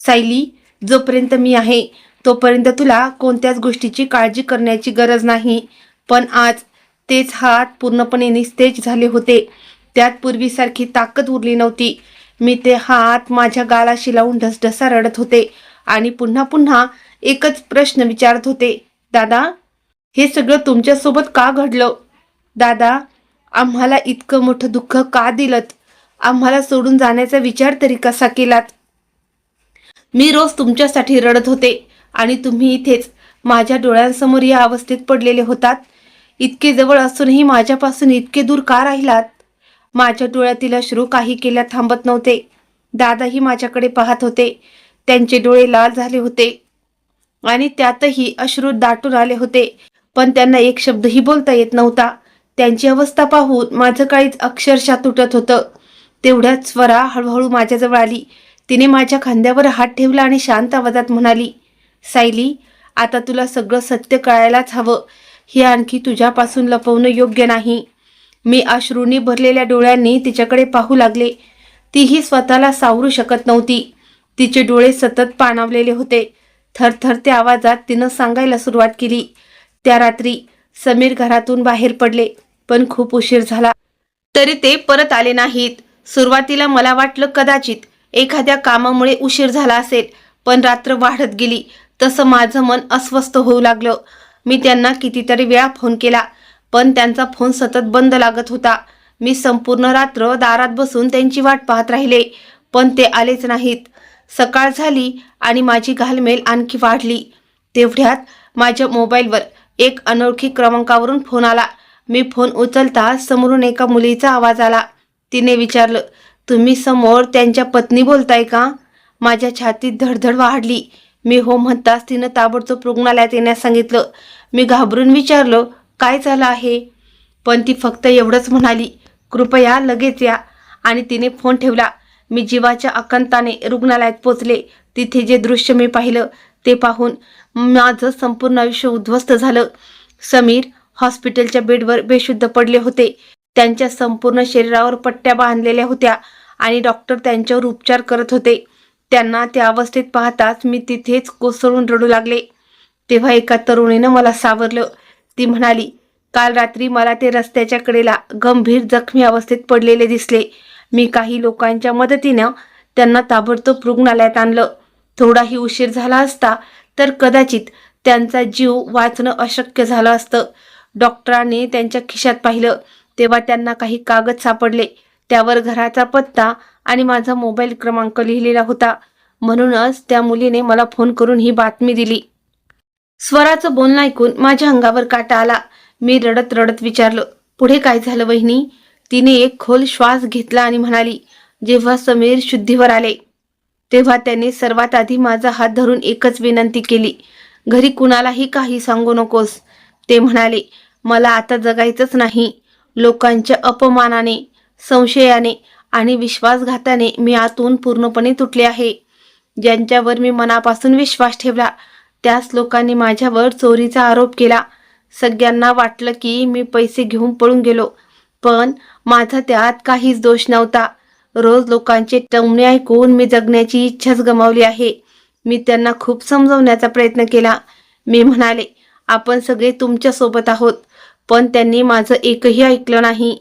सायली, जोपर्यंत मी आहे तोपर्यंत तुला कोणत्याच गोष्टीची काळजी करण्याची गरज नाही. पण आज तेच हात पूर्णपणे निस्तेज झाले होते. त्यात पूर्वीसारखी ताकद उरली नव्हती. मी ते हात माझ्या गालाशी लावून ढसढसा रडत होते आणि पुन्हा पुन्हा एकच प्रश्न विचारत होते, दादा, हे सगळं तुमच्यासोबत का घडलं? दादा, आम्हाला इतकं मोठं दुःख का दिलत? आम्हाला सोडून जाण्याचा विचार तरी कसा केलात? मी रोज तुमच्यासाठी रडत होते आणि तुम्ही इथेच माझ्या डोळ्यांसमोर या अवस्थेत पडलेले होतात. इतके जवळ असूनही माझ्यापासून इतके दूर का राहिलात? माझ्या डोळ्यातील अश्रू काही केल्या थांबत नव्हते. दादाही माझ्याकडे पाहत होते. त्यांचे डोळे लाल झाले होते आणि त्यातही अश्रू दाटून आले होते. पण त्यांना एक शब्दही बोलता येत नव्हता. त्यांची अवस्था पाहून माझं काळीच अक्षरशः तुटत होतं. तेवढ्यात स्वरा हळूहळू माझ्याजवळ आली. तिने माझ्या खांद्यावर हात ठेवला आणि शांत आवाजात म्हणाली, सायली, आता तुला सगळं सत्य कळायलाच हवं. हे आणखी तुझ्यापासून लपवणं योग्य नाही. मी अश्रूंनी भरलेल्या डोळ्यांनी तिच्याकडे पाहू लागले. तीही स्वतःला सावरू शकत नव्हती. तिचे डोळे सतत पाणावलेले होते. थरथरत्या आवाजात तिनं सांगायला सुरुवात केली, त्या रात्री समीर घरातून बाहेर पडले, पण खूप उशीर झाला तरी ते परत आले नाहीत. सुरुवातीला मला वाटलं कदाचित एखाद्या कामामुळे उशीर झाला असेल, पण रात्र वाढत गेली तसं माझं मन अस्वस्थ होऊ लागलं. मी त्यांना कितीतरी वेळा फोन केला, पण त्यांचा फोन सतत बंद लागत होता. मी संपूर्ण रात्र दारात बसून त्यांची वाट पाहत राहिले, पण ते आलेच नाहीत. सकाळ झाली आणि माझी घालमेल आणखी वाढली. तेवढ्यात माझ्या मोबाईलवर एक अनोळखी क्रमांकावरून फोन आला. मी फोन उचलता समोरून एका मुलीचा आवाज आला. तिने विचारलं, तुम्ही समोर त्यांच्या पत्नी बोलताय का? माझ्या छातीत धडधड वाढली. मी हो म्हणताच तिनं ताबडतोब रुग्णालयात येण्यास सांगितलं. मी घाबरून विचारलं, काय झालं आहे? पण ती फक्त एवढंच म्हणाली, कृपया लगेच या, आणि तिने फोन ठेवला. मी जीवाच्या आकांताने रुग्णालयात पोचले. तिथे जे दृश्य मी पाहिलं ते पाहून माझं संपूर्ण आयुष्य उद्ध्वस्त झालं. समीर हॉस्पिटलच्या बेडवर बेशुद्ध पडले होते. त्यांच्या संपूर्ण शरीरावर पट्ट्या बांधलेल्या होत्या आणि डॉक्टर त्यांच्यावर उपचार करत होते. त्यांना त्या अवस्थेत पाहताच मी तिथेच कोसळून रडू लागले. तेव्हा एका तरुणीनं मला सावरलं. ती म्हणाली, काल रात्री मला ते रस्त्याच्या कडेला गंभीर जखमी अवस्थेत पडलेले दिसले. मी काही लोकांच्या मदतीनं त्यांना ताबडतोब रुग्णालयात आणलं. थोडाही उशीर झाला असता तर कदाचित त्यांचा जीव वाचणं अशक्य झालं असतं. डॉक्टरांनी त्यांच्या खिशात पाहिलं तेव्हा त्यांना काही कागद सापडले. त्यावर घराचा पत्ता आणि माझा मोबाईल क्रमांक लिहिलेला होता. म्हणूनच त्या मुलीने मला फोन करून ही बातमी दिली. स्वराचं बोलणं ऐकून माझ्या अंगावर काटा आला. मी रडत रडत विचारलं, पुढे काय झालं वहिनी? तिने एक खोल श्वास घेतला आणि म्हणाली, जेव्हा समीर शुद्धीवर आले तेव्हा त्याने सर्वात आधी माझा हात धरून एकच विनंती केली, घरी कुणालाही काही सांगू नकोस. ते म्हणाले, मला आता जगायचंच नाही. लोकांच्या अपमानाने, संशयाने आणि विश्वासघाताने मी आतून पूर्णपणे तुटले आहे. ज्यांच्यावर मी मनापासून विश्वास ठेवला त्याच लोकांनी माझ्यावर चोरीचा आरोप केला. सगळ्यांना वाटलं की मी पैसे घेऊन पळून गेलो, पण माझा त्यात काहीच दोष नव्हता. रोज लोकांचे टोमणे ऐकून मी जगण्याची इच्छाच गमावली आहे. मी त्यांना खूप समजवण्याचा प्रयत्न केला. मी म्हणाले, आपण सगळे तुमच्या सोबत आहोत, पण त्यांनी माझं एकही ऐकलं नाही.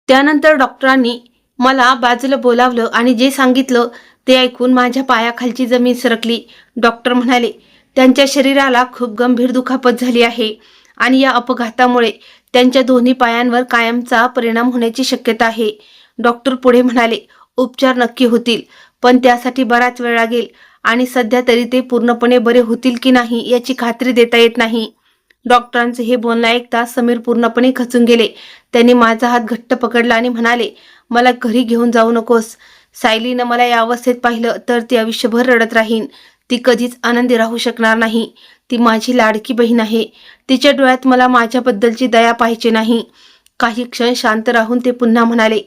त्यानंतर डॉक्टरांनी मला बाजूला बोलावलं आणि जे सांगितलं ते ऐकून माझ्या पायाखालची जमीन सरकली. डॉक्टर म्हणाले, त्यांच्या शरीराला खूप गंभीर दुखापत झाली आहे आणि या अपघातामुळे त्यांच्या दोन्ही पायांवर कायमचा परिणाम होण्याची शक्यता आहे. डॉक्टर पुढे म्हणाले, उपचार नक्की होतील, पण त्यासाठी बराच वेळ लागेल आणि सध्या तरी ते पूर्णपणे बरे होतील की नाही याची खात्री देता येत नाही. डॉक्टरांचे हे बोलणं ऐकता समीर पूर्णपणे खचून गेले. त्यांनी माझा हात घट्ट पकडला आणि म्हणाले, मला घरी घेऊन जाऊ नकोस. सायलीनं मला या अवस्थेत पाहिलं तर ती आयुष्यभर रडत राहीन. ती कधीच आनंदी राहू शकणार नाही. ती माझी लाडकी बहीण आहे. तिच्या डोळ्यात मला माझ्याबद्दलची दया पाहिजे नाही. काही क्षण शांत राहून ते पुन्हा म्हणाले,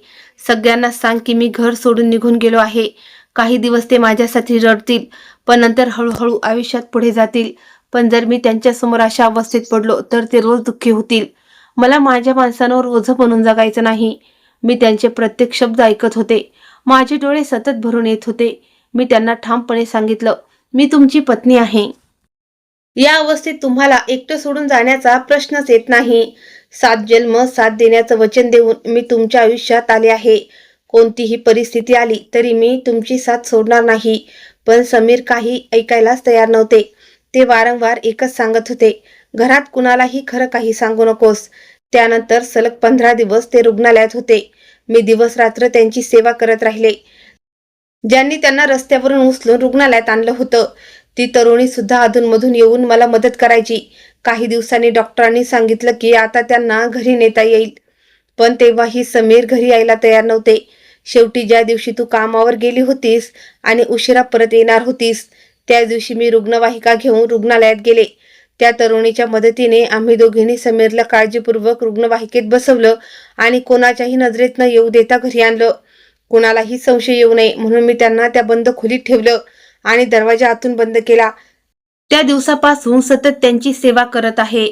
सगळ्यांना सांग की मी घर सोडून निघून गेलो आहे. काही दिवस ते माझ्यासाठी रडतील, पण नंतर हळूहळू आयुष्यात पुढे जातील. पण जर मी त्यांच्यासमोर अशा अवस्थेत पडलो तर ते रोज दुःखी होतील. मला माझ्या माणसांवर ओझं बनून जगायचं नाही. मी त्यांचे प्रत्येक शब्द ऐकत होते. माझे डोळे सतत भरून येत होते. मी त्यांना ठामपणे सांगितलं, मी तुमची पत्नी आहे. या अवस्थेत तुम्हाला एकटं सोडून जाण्याचा प्रश्नच येत नाही. 7 जन्म साथ देण्याचं वचन देऊन मी तुमच्या आयुष्यात आले आहे. कोणतीही परिस्थिती आली तरी मी तुमची साथ सोडणार नाही. पण समीर काही ऐकायलाच तयार नव्हते. ते वारंवार एकच सांगत होते, घरात कुणालाही खरं काही सांगू नकोस. त्यानंतर सलग 15 दिवस ते रुग्णालयात होते. मी दिवस रात्र त्यांची सेवा करत राहिले. ज्यांनी त्यांना रस्त्यावरून उचलून रुग्णालयात आणलं होतं ती तरुणी सुद्धा अधूनमधून येऊन मला मदत करायची. काही दिवसांनी डॉक्टरांनी सांगितलं की आता त्यांना घरी नेता येईल, पण तेव्हाही समीर घरी यायला तयार नव्हते. शेवटी ज्या दिवशी तू कामावर गेली होतीस आणि उशिरा परत येणार होतीस त्या दिवशी मी रुग्णवाहिका घेऊन रुग्णालयात गेले. त्या तरुणीच्या मदतीने आम्ही दोघींनी समीरला काळजीपूर्वक रुग्णवाहिकेत बसवलं आणि कोणाच्याही नजरेत न येऊ देता घरी आणलं. कुणालाही संशय येऊ नये म्हणून मी त्यांना त्या बंद खोलीत ठेवलं आणि दरवाजा आतून बंद केला. त्या दिवसापासून सतत त्यांची सेवा करत आहे.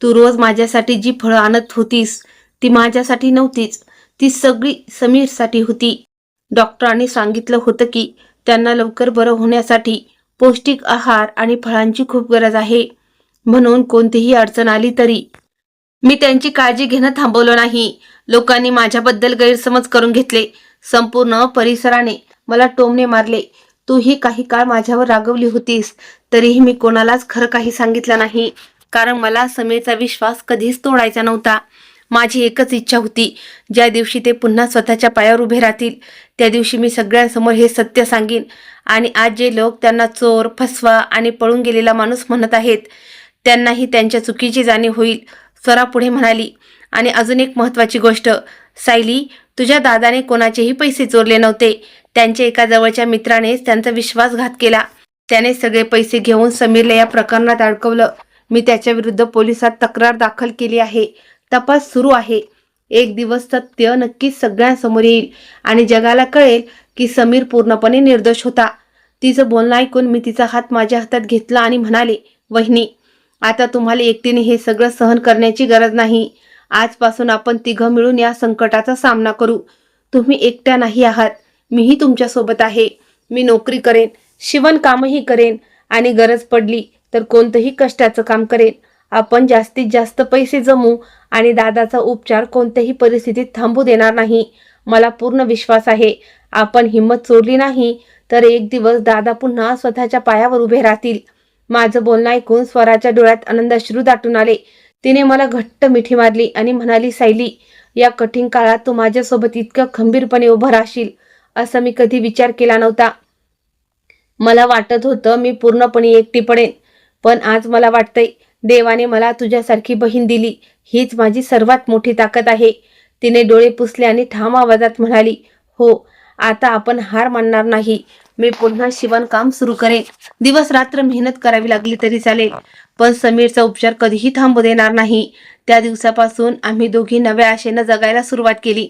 तू रोज माझ्यासाठी जी फळं आणत होतीस ती माझ्यासाठी नव्हतीच, ती सगळी समीरसाठी होती. डॉक्टरांनी सांगितलं होतं की त्यांना लवकर बरं होण्यासाठी पौष्टिक आहार आणि फळांची खूप गरज आहे. म्हणून कोणतीही अडचण आली तरी मी त्यांची काळजी घेणं थांबवलं नाही. लोकांनी माझ्याबद्दल गैरसमज करून घेतले. संपूर्ण परिसराने मला टोमणे मारले. तूही काही काळ माझ्यावर रागवली होतीस, तरीही मी कोणालाच खरं काही सांगितलं नाही, कारण मला समीरचा विश्वास कधीच तोडायचा नव्हता. माझी एकच इच्छा होती, ज्या दिवशी ते पुन्हा स्वतःच्या पायावर उभे राहतील त्या दिवशी मी सगळ्यांसमोर हे सत्य सांगेन. आणि आज जे लोक त्यांना चोर, फसवा आणि पळून गेलेला माणूस म्हणत आहेत त्यांनाही त्यांच्या चुकीची जाणीव होईल. स्वरा पुढे म्हणाली, आणि अजून एक महत्त्वाची गोष्ट, सायली, तुझ्या दादाने कोणाचेही पैसे चोरले नव्हते. त्यांच्या एका जवळच्या मित्रानेच त्यांचा विश्वासघात केला. त्याने सगळे पैसे घेऊन समीरला या प्रकरणात अडकवलं. मी त्याच्या विरुद्ध पोलिसात तक्रार दाखल केली आहे. तपास सुरू आहे. एक दिवस सत्य नक्कीच सगळ्यांसमोर येईल आणि जगाला कळेल की समीर पूर्णपणे निर्दोष होता. तिचं बोलणं ऐकून मी तिचा हात माझ्या हातात घेतला आणि म्हणाले, वहिनी, आता तुम्हाला एकटीने हे सगळं सहन करण्याची गरज नाही. आजपासून आपण तिघं मिळून या संकटाचा सामना करू. तुम्ही एकट्या नाही आहात. मीही तुमच्यासोबत आहे. मी नोकरी करेन, शिवणकामही करेन आणि गरज पडली तर कोणतंही कष्टाचं काम करेन. आपण जास्तीत जास्त पैसे जमू आणि दादाचा उपचार कोणत्याही परिस्थितीत थांबू देणार नाही. मला पूर्ण विश्वास आहे, आपण हिंमत सोडली नाही तर एक दिवस दादा पुन्हा स्वतःच्या पायावर उभे राहतील. माझं बोलणं ऐकून स्वराच्या डोळ्यात आनंदाश्रू दाटून आले. तिने मला घट्ट मिठी मारली आणि म्हणाली, सायली, या कठीण काळात तू माझ्यासोबत इतकं खंबीरपणे उभं राहशील असं मी कधी विचार केला नव्हता. मला वाटत होतं मी पूर्णपणे एकटी पडेन, पण आज मला वाटतंय देवाने मला तुझ्यासारखी बहीण दिली, हीच माझी सर्वात मोठी ताकद आहे. तिने डोळे पुसले आणि ठाम आवाजात म्हणाली, हो, आता आपण हार मानणार नाही. मी पुन्हा शिवणकाम सुरू करेन. दिवस रात्र मेहनत करावी लागली तरी चालेल, पण समीरचा उपचार कधीही थांबू देणार नाही. त्या दिवसापासून आम्ही दोघी नव्या आशेनं जगायला सुरुवात केली.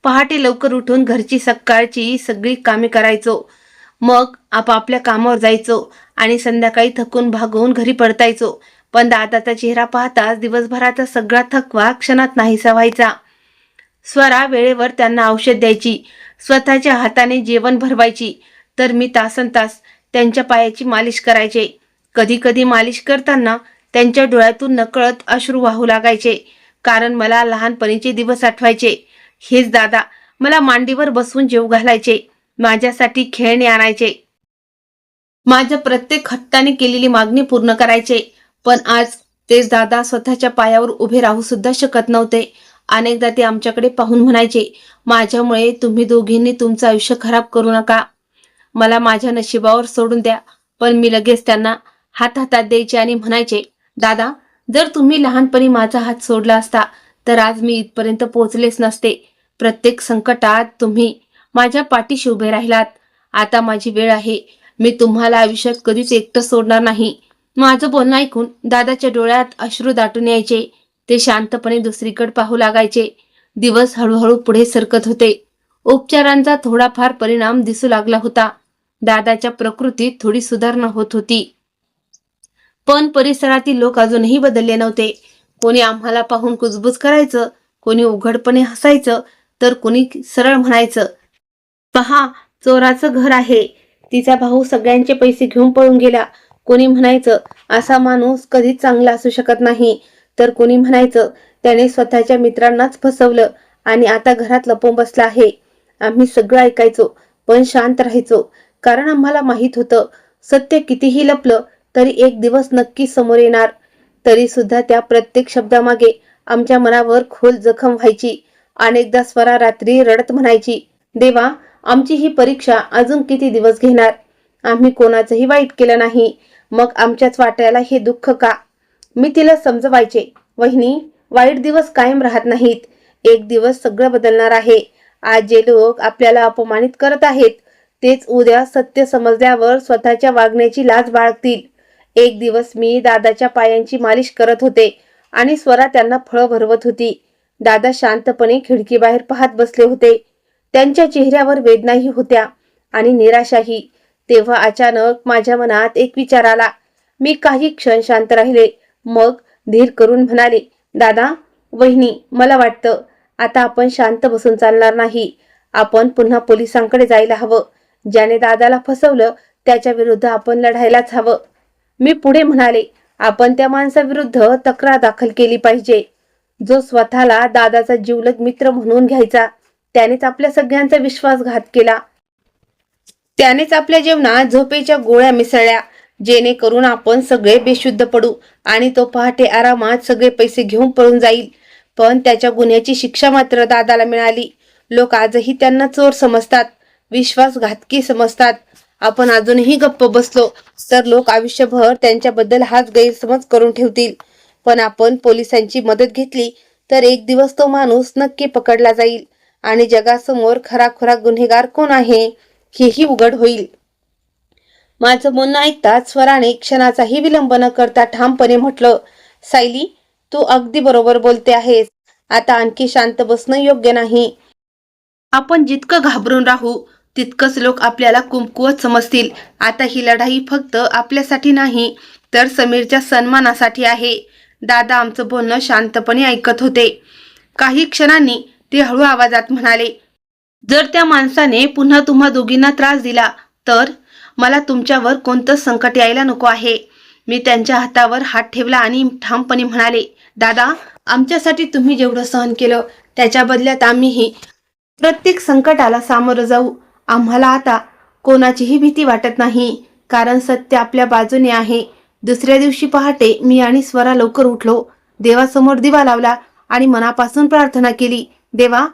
पहाटे लवकर उठून घरची सकाळची सगळी कामे करायचो, मग आपापल्या कामावर जायचो आणि संध्याकाळी थकून भागून घरी परतायचो. पण दादाचा चेहरा पाहताच दिवसभराचा सगळा थकवा क्षणात नाहीसा व्हायचा. स्वरा वेळेवर त्यांना औषध द्यायची, स्वतःच्या हाताने जेवण भरवायची, तर मी तासनतास त्यांच्या पायाची मालिश करायचे. कधी कधी मालिश करताना त्यांच्या डोळ्यातून नकळत अश्रू वाहू लागायचे, कारण मला लहानपणीचे दिवस आठवायचे. हेच दादा मला मांडीवर बसवून जेवू घालायचे, माझ्यासाठी खेळणे आणायचे, माझ्या प्रत्येक हट्टाने केलेली मागणी पूर्ण करायचे. पण आज तेच दादा स्वतःच्या पायावर उभे राहू सुद्धा शकत नव्हते. अनेकदा ते आमच्याकडे पाहून म्हणायचे, माझ्यामुळे तुम्ही दोघींनी तुमचं आयुष्य खराब करू नका, मला माझ्या नशिबावर सोडून द्या. पण मी लगेच त्यांना हात हातात द्यायचे आणि म्हणायचे, दादा, जर तुम्ही लहानपणी माझा हात सोडला असता तर आज मी इथपर्यंत पोहोचलेच नसते. प्रत्येक संकटात तुम्ही माझ्या पाठीशी उभे राहिलात. आता माझी वेळ आहे. मी तुम्हाला आयुष्यात कधीच एकटं सोडणार नाही. माझं बोलणं ऐकून दादाच्या डोळ्यात अश्रू दाटून यायचे. ते शांतपणे दुसरीकडे पाहू लागायचे. दिवस हळूहळू पुढे सरकत होते. उपचारांचा थोडाफार परिणाम दिसू लागला होता. दादाच्या प्रकृतीत थोडी सुधारणा होत होती. पण परिसरातील लोक अजूनही बदलले नव्हते. कोणी आम्हाला पाहून कुजबुज करायचं, कोणी उघडपणे हसायचं, तर कोणी सरळ म्हणायचं, पहा, चोराचं घर आहे, तिचा भाऊ सगळ्यांचे पैसे घेऊन पळून गेला. कोणी म्हणायचं, असा माणूस कधीच चांगला असू शकत नाही, तर कोणी म्हणायचं, त्याने स्वतःच्या मित्रांनाच फसवलं आणि आता घरात लपून बसला आहे. आम्ही सगळं ऐकायचो, पण शांत राहायचो, कारण आम्हाला माहित होतं सत्य कितीही लपलं तरी एक दिवस नक्की समोर येणार. तरी सुद्धा त्या प्रत्येक शब्दामागे आमच्या मनावर खोल जखम व्हायची. अनेकदा स्वरा रात्री रडत म्हणायची, देवा, आमची ही परीक्षा अजून किती दिवस घेणार? आम्ही कोणाचंही वाईट केलं नाही, मग आमच्याच वाट्याला हे दुःख का? मी तिला समजवायचे, वहिनी, वाईट दिवस कायम राहत नाहीत. एक दिवस सगळं बदलणार आहे. आज जे लोक आपल्याला अपमानित करत आहेत तेच उद्या सत्य समजल्यावर स्वतःच्या वागण्याची लाज बाळगतील. एक दिवस मी दादाच्या पायांची मालिश करत होते आणि स्वरा त्यांना फळं भरवत होती. दादा शांतपणे खिडकीबाहेर पाहत बसले होते. त्यांच्या चेहऱ्यावर वेदनाही होत्या आणि निराशाही. तेव्हा अचानक माझ्या मनात एक विचार आला. मी काही क्षण शांत राहिले, मग धीर करून म्हणाले, दादा, वहिनी, मला वाटतं आता आपण शांत बसून चालणार नाही. आपण पुन्हा पोलिसांकडे जायला हवं. ज्याने दादाला फसवलं त्याच्या विरुद्ध आपण लढायलाच हवं. मी पुढे म्हणाले, आपण त्या माणसाविरुद्ध तक्रार दाखल केली पाहिजे, जो स्वतःला दादाचा जिवलग मित्र म्हणून घ्यायचा. त्यानेच आपल्या सगळ्यांचा विश्वासघात केला. त्यानेच आपल्या जेवणात झोपेच्या गोळ्या मिसळल्या, जेणेकरून आपण सगळे बेशुद्ध पडू आणि तो पहाटे आरामात सगळे पैसे घेऊन पळून जाईल. पण त्याच्या गुन्ह्याची शिक्षा मात्र दादाला मिळाली. लोक आजही त्यांना चोर समजतात, विश्वासघातकी समजतात. आपण अजूनही गप्प बसलो तर लोक आयुष्यभर त्यांच्याबद्दल हाच गैरसमज करून ठेवतील. पण आपण पोलिसांची मदत घेतली तर एक दिवस तो माणूस नक्की पकडला जाईल आणि जगासमोर खराखुरा गुन्हेगार कोण आहे हेही उघड होईल. माझं म्हणणं ऐकताच स्वराने क्षणाचाही विलंब न करता ठामपणे म्हटलं, सायली, तू अगदी बरोबर बोलते आहेस. आता आणखी शांत बसणं योग्य नाही. आपण जितकं घाबरून राहू तितकंच लोक आपल्याला कमकुवत समजतील. आता ही लढाई फक्त आपल्यासाठी नाही तर समीरच्या सन्मानासाठी आहे. दादा आमचं बोलणं शांतपणे ऐकत होते. काही क्षणांनी ते हळू आवाजात म्हणाले, जर त्या माणसाने पुन्हा तुम्हा दोघींना त्रास दिला तर मला तुमच्यावर कोणतंच संकट यायला नको आहे. मी त्यांच्या हातावर हात ठेवला आणि ठामपणे म्हणाले, दादा, आमच्यासाठी तुम्ही जेवढं सहन केलं त्याच्या बदल्यात आम्हीही प्रत्येक संकटाला सामोरं जाऊ. आम्हाला आता कोणाचीही भीती वाटत नाही, कारण सत्य आपल्या बाजूने आहे. दुसऱ्या दिवशी पहाटे मी आणि स्वरा लवकर उठलो, देवासमोर दिवा लावला आणि मनापासून प्रार्थना केली, देवा,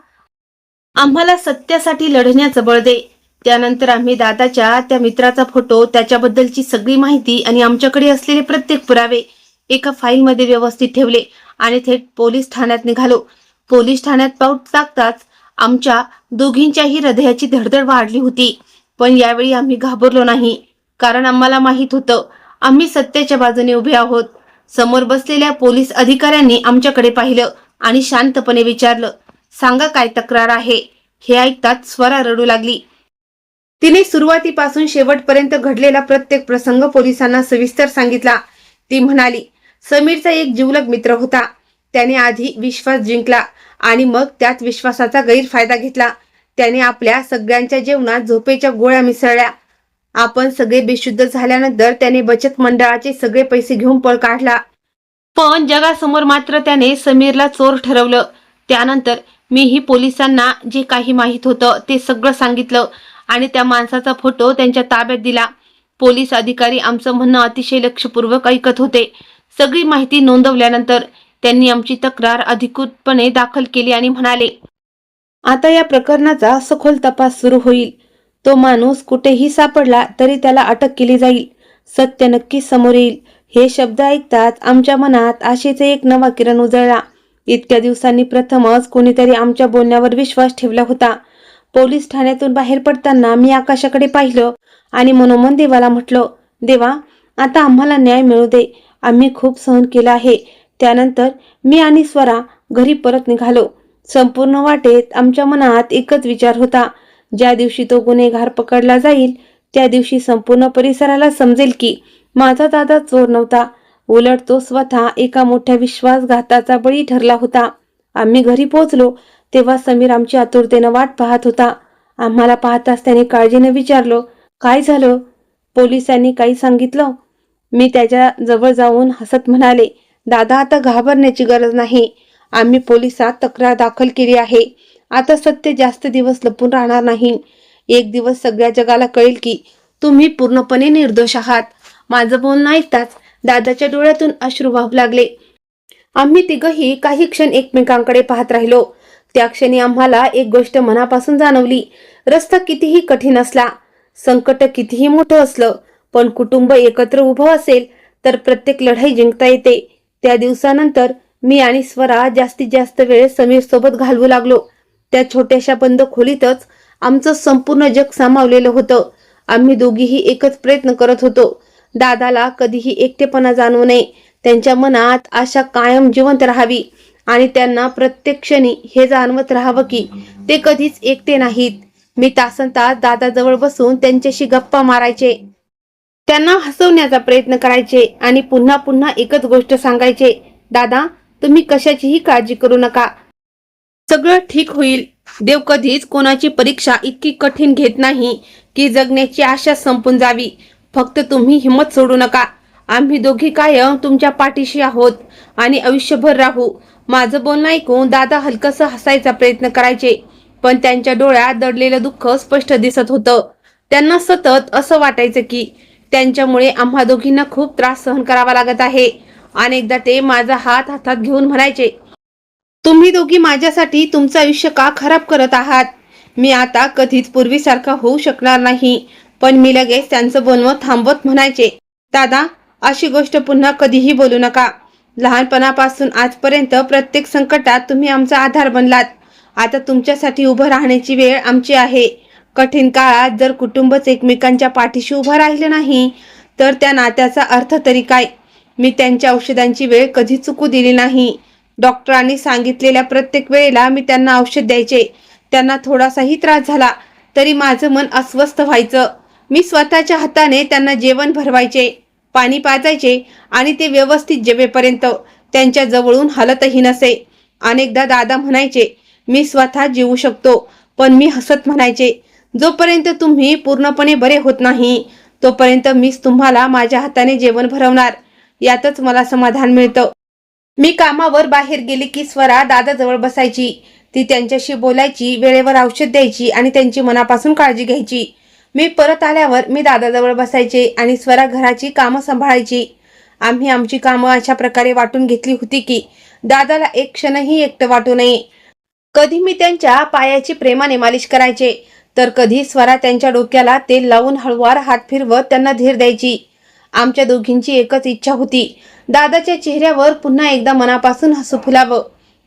आम्हाला सत्यासाठी लढण्याचं बळ दे. त्यानंतर आम्ही दादाच्या त्या मित्राचा फोटो, त्याच्याबद्दलची सगळी माहिती आणि आमच्याकडे असलेले प्रत्येक पुरावे एका फाईलमध्ये व्यवस्थित ठेवले आणि थेट पोलीस ठाण्यात निघालो. पोलीस ठाण्यात पाऊल टाकताच आमच्या दोघींच्याही हृदयाची धडधड वाढली होती. पण यावेळी आम्ही घाबरलो नाही, कारण आम्हाला माहित होतं आम्ही सत्याच्या बाजूने उभे आहोत. समोर बसलेल्या पोलीस अधिकाऱ्यांनी आमच्याकडे पाहिलं आणि शांतपणे विचारलं, सांगा काय तक्रार आहे. हे ऐकताच स्वरा रडू लागली. तिने सुरुवातीपासून शेवटपर्यंत घडलेला प्रत्येक प्रसंग पोलिसांना सविस्तर सांगितला. ती म्हणाली, समीरचा एक जिवलग मित्र होता. त्याने आधी विश्वास जिंकला आणि मग त्याच विश्वासाचा गैरफायदा घेतला. त्याने आपल्या सगळ्यांच्या जेवणात झोपेच्या गोळ्या मिसळल्या. आपण सगळे बेशुद्ध झाल्यानंतर त्याने बचत मंडळाचे सगळे पैसे घेऊन पळ काढला. पण जगासमोर मात्र त्याने समीरला चोर ठरवलं. त्यानंतर मीही पोलिसांना जे काही माहित होतं ते सगळं सांगितलं आणि त्या माणसाचा फोटो त्यांच्या ताब्यात दिला. पोलीस अधिकारी आमचं म्हणणं अतिशय लक्षपूर्वक ऐकत होते. सगळी माहिती नोंदवल्यानंतर त्यांनी आमची तक्रार अधिकृतपणे दाखल केली आणि म्हणाले, आता या प्रकरणाचा सखोल तपास सुरू होईल. तो माणूस कुठेही सापडला तरी त्याला अटक केली जाईल. सत्य नक्की समोर येईल. हे शब्द ऐकताच आमच्या मनात आशेचा एक नवा किरण उजळला. इतक्या दिवसांनी प्रथमच कोणीतरी आमच्या बोलण्यावर विश्वास ठेवला होता. पोलीस ठाण्यातून बाहेर पडताना मी आकाशाकडे पाहिलं आणि मनोमन देवाला म्हटलं, देवा, आता आम्हाला न्याय मिळू दे. आम्ही खूप सहन केलं आहे. त्यानंतर मी आणि स्वरा घरी परत निघालो. संपूर्ण वाटेत आमच्या मनात एकच विचार होता, ज्या दिवशी तो गुन्हेगार पकडला जाईल त्या दिवशी संपूर्ण परिसराला समजेल की माझा दादा चोर नव्हता, उलट तो स्वतः एका मोठ्या विश्वासघाताचा बळी ठरला होता. आम्ही घरी पोहोचलो तेव्हा समीर आमची आतुरतेनं वाट पाहत होता. आम्हाला पाहताच त्याने काळजीने विचारलं, काय झालं? पोलिसांनी काही सांगितलं? मी त्याच्या जवळ जाऊन हसत म्हणाले, दादा, आता घाबरण्याची गरज नाही. आम्ही पोलिसात तक्रार दाखल केली आहे. आता सत्य जास्त दिवस लपून राहणार नाही. एक दिवस सगळ्या जगाला कळेल की तुम्ही पूर्णपणे निर्दोष आहात. माझं बोलणं ऐकताच दादाच्या डोळ्यातून अश्रू वाहू लागले. आम्ही तिघही काही क्षण एकमेकांकडे पाहत राहिलो. त्या क्षणी आम्हाला एक गोष्ट मनापासून जाणवली. रस्ता कितीही कठीण असला, संकट कितीही मोठं असलं, पण कुटुंब एकत्र उभं असेल तर प्रत्येक लढाई जिंकता येते. त्या दिवसानंतर मी आणि स्वरा जास्तीत जास्त वेळ समीर सोबत घालवू लागलो. त्या छोट्याशा बंद खोलीतच आमचं संपूर्ण जग सामावलेलं होतं. आम्ही दोघीही एकच प्रयत्न करत होतो, दादाला कधीही एकटेपणा जाणवू नये. त्यांच्या मनात आशा कायम जिवंत राहावी आणि त्यांना प्रत्येक क्षणी हे जाणवत राहावं की ते कधीच एकटे नाहीत. मी तासनतास दादाजवळ बसून त्यांच्याशी गप्पा मारायचे, त्यांना हसवण्याचा प्रयत्न करायचे आणि पुन्हा पुन्हा एकच गोष्ट सांगायचे, दादा, तुम्ही कशाचीही काळजी करू नका. सगळं ठीक होईल. देव कधीच कोणाची परीक्षा इतकी कठीण घेत नाही की जगण्याची आशा संपून जावी. फक्त तुम्ही हिंमत सोडू नका. आम्ही दोघी कायम तुमच्या पाठीशी आहोत आणि आयुष्यभर राहू. माझं बोलणं ऐकून दादा हलकसं हसायचा प्रयत्न करायचे, पण त्यांच्या डोळ्यात दडलेलं दुःख स्पष्ट दिसत होतं. त्यांना सतत असं वाटायचं की त्यांच्यामुळे आम्हा दोघींना खूप त्रास सहन करावा लागत आहे. अनेकदा ते माझा हात हातात घेऊन म्हणायचे, तुम्ही दोघी माझ्यासाठी तुमचं आयुष्य का खराब करत आहात? मी आता कधीच पूर्वीसारखा होऊ शकणार नाही. पण मी लगेच त्यांचं बोलणं थांबवत म्हणायचे, दादा, अशी गोष्ट पुन्हा कधीही बोलू नका. लहानपणापासून आजपर्यंत प्रत्येक संकटात तुम्ही आमचा आधार बनलात. आता तुमच्यासाठी उभं राहण्याची वेळ आमची आहे. कठीण काळात जर कुटुंबच एकमेकांच्या पाठीशी उभं राहिलं नाही तर त्या नात्याचा अर्थ तरी काय? मी त्यांच्या औषधांची वेळ कधी चुकू दिली नाही. डॉक्टरांनी सांगितलेल्या प्रत्येक वेळेला मी त्यांना औषध द्यायचे. त्यांना थोडासाही त्रास झाला तरी माझं मन अस्वस्थ व्हायचं. मी स्वतःच्या हाताने त्यांना जेवण भरवायचे, पाणी पाजायचे आणि ते व्यवस्थित जेवेपर्यंत त्यांच्या जवळून हलतही नसे. अनेकदा दादा म्हणायचे, मी स्वतः जीवू शकतो, पण मी हसत म्हणायचे, जोपर्यंत तुम्ही पूर्णपणे बरे होत नाही तोपर्यंत मीच तुम्हाला माझ्या हाताने जेवण भरवणार. यातच मला समाधान मिळतं. मी कामावर बाहेर गेली की स्वरा दादाजवळ बसायची. ती त्यांच्याशी बोलायची, वेळेवर औषध द्यायची आणि त्यांची मनापासून काळजी घ्यायची. मी परत आल्यावर मी दादाजवळ बसायचे आणि स्वरा घराची कामं सांभाळायची. आम्ही आमची कामं अशा प्रकारे वाटून घेतली होती की दादाला एक क्षणही एकटं वाटू नये. कधी मी त्यांच्या पायाची प्रेमाने मालिश करायचे, तर कधी स्वरा त्यांच्या डोक्याला तेल लावून हळूवार हात फिरवत त्यांना धीर द्यायची. आमच्या दोघींची एकच इच्छा होती, दादाच्या चेहऱ्यावर पुन्हा एकदा मनापासून हसू फुलावं.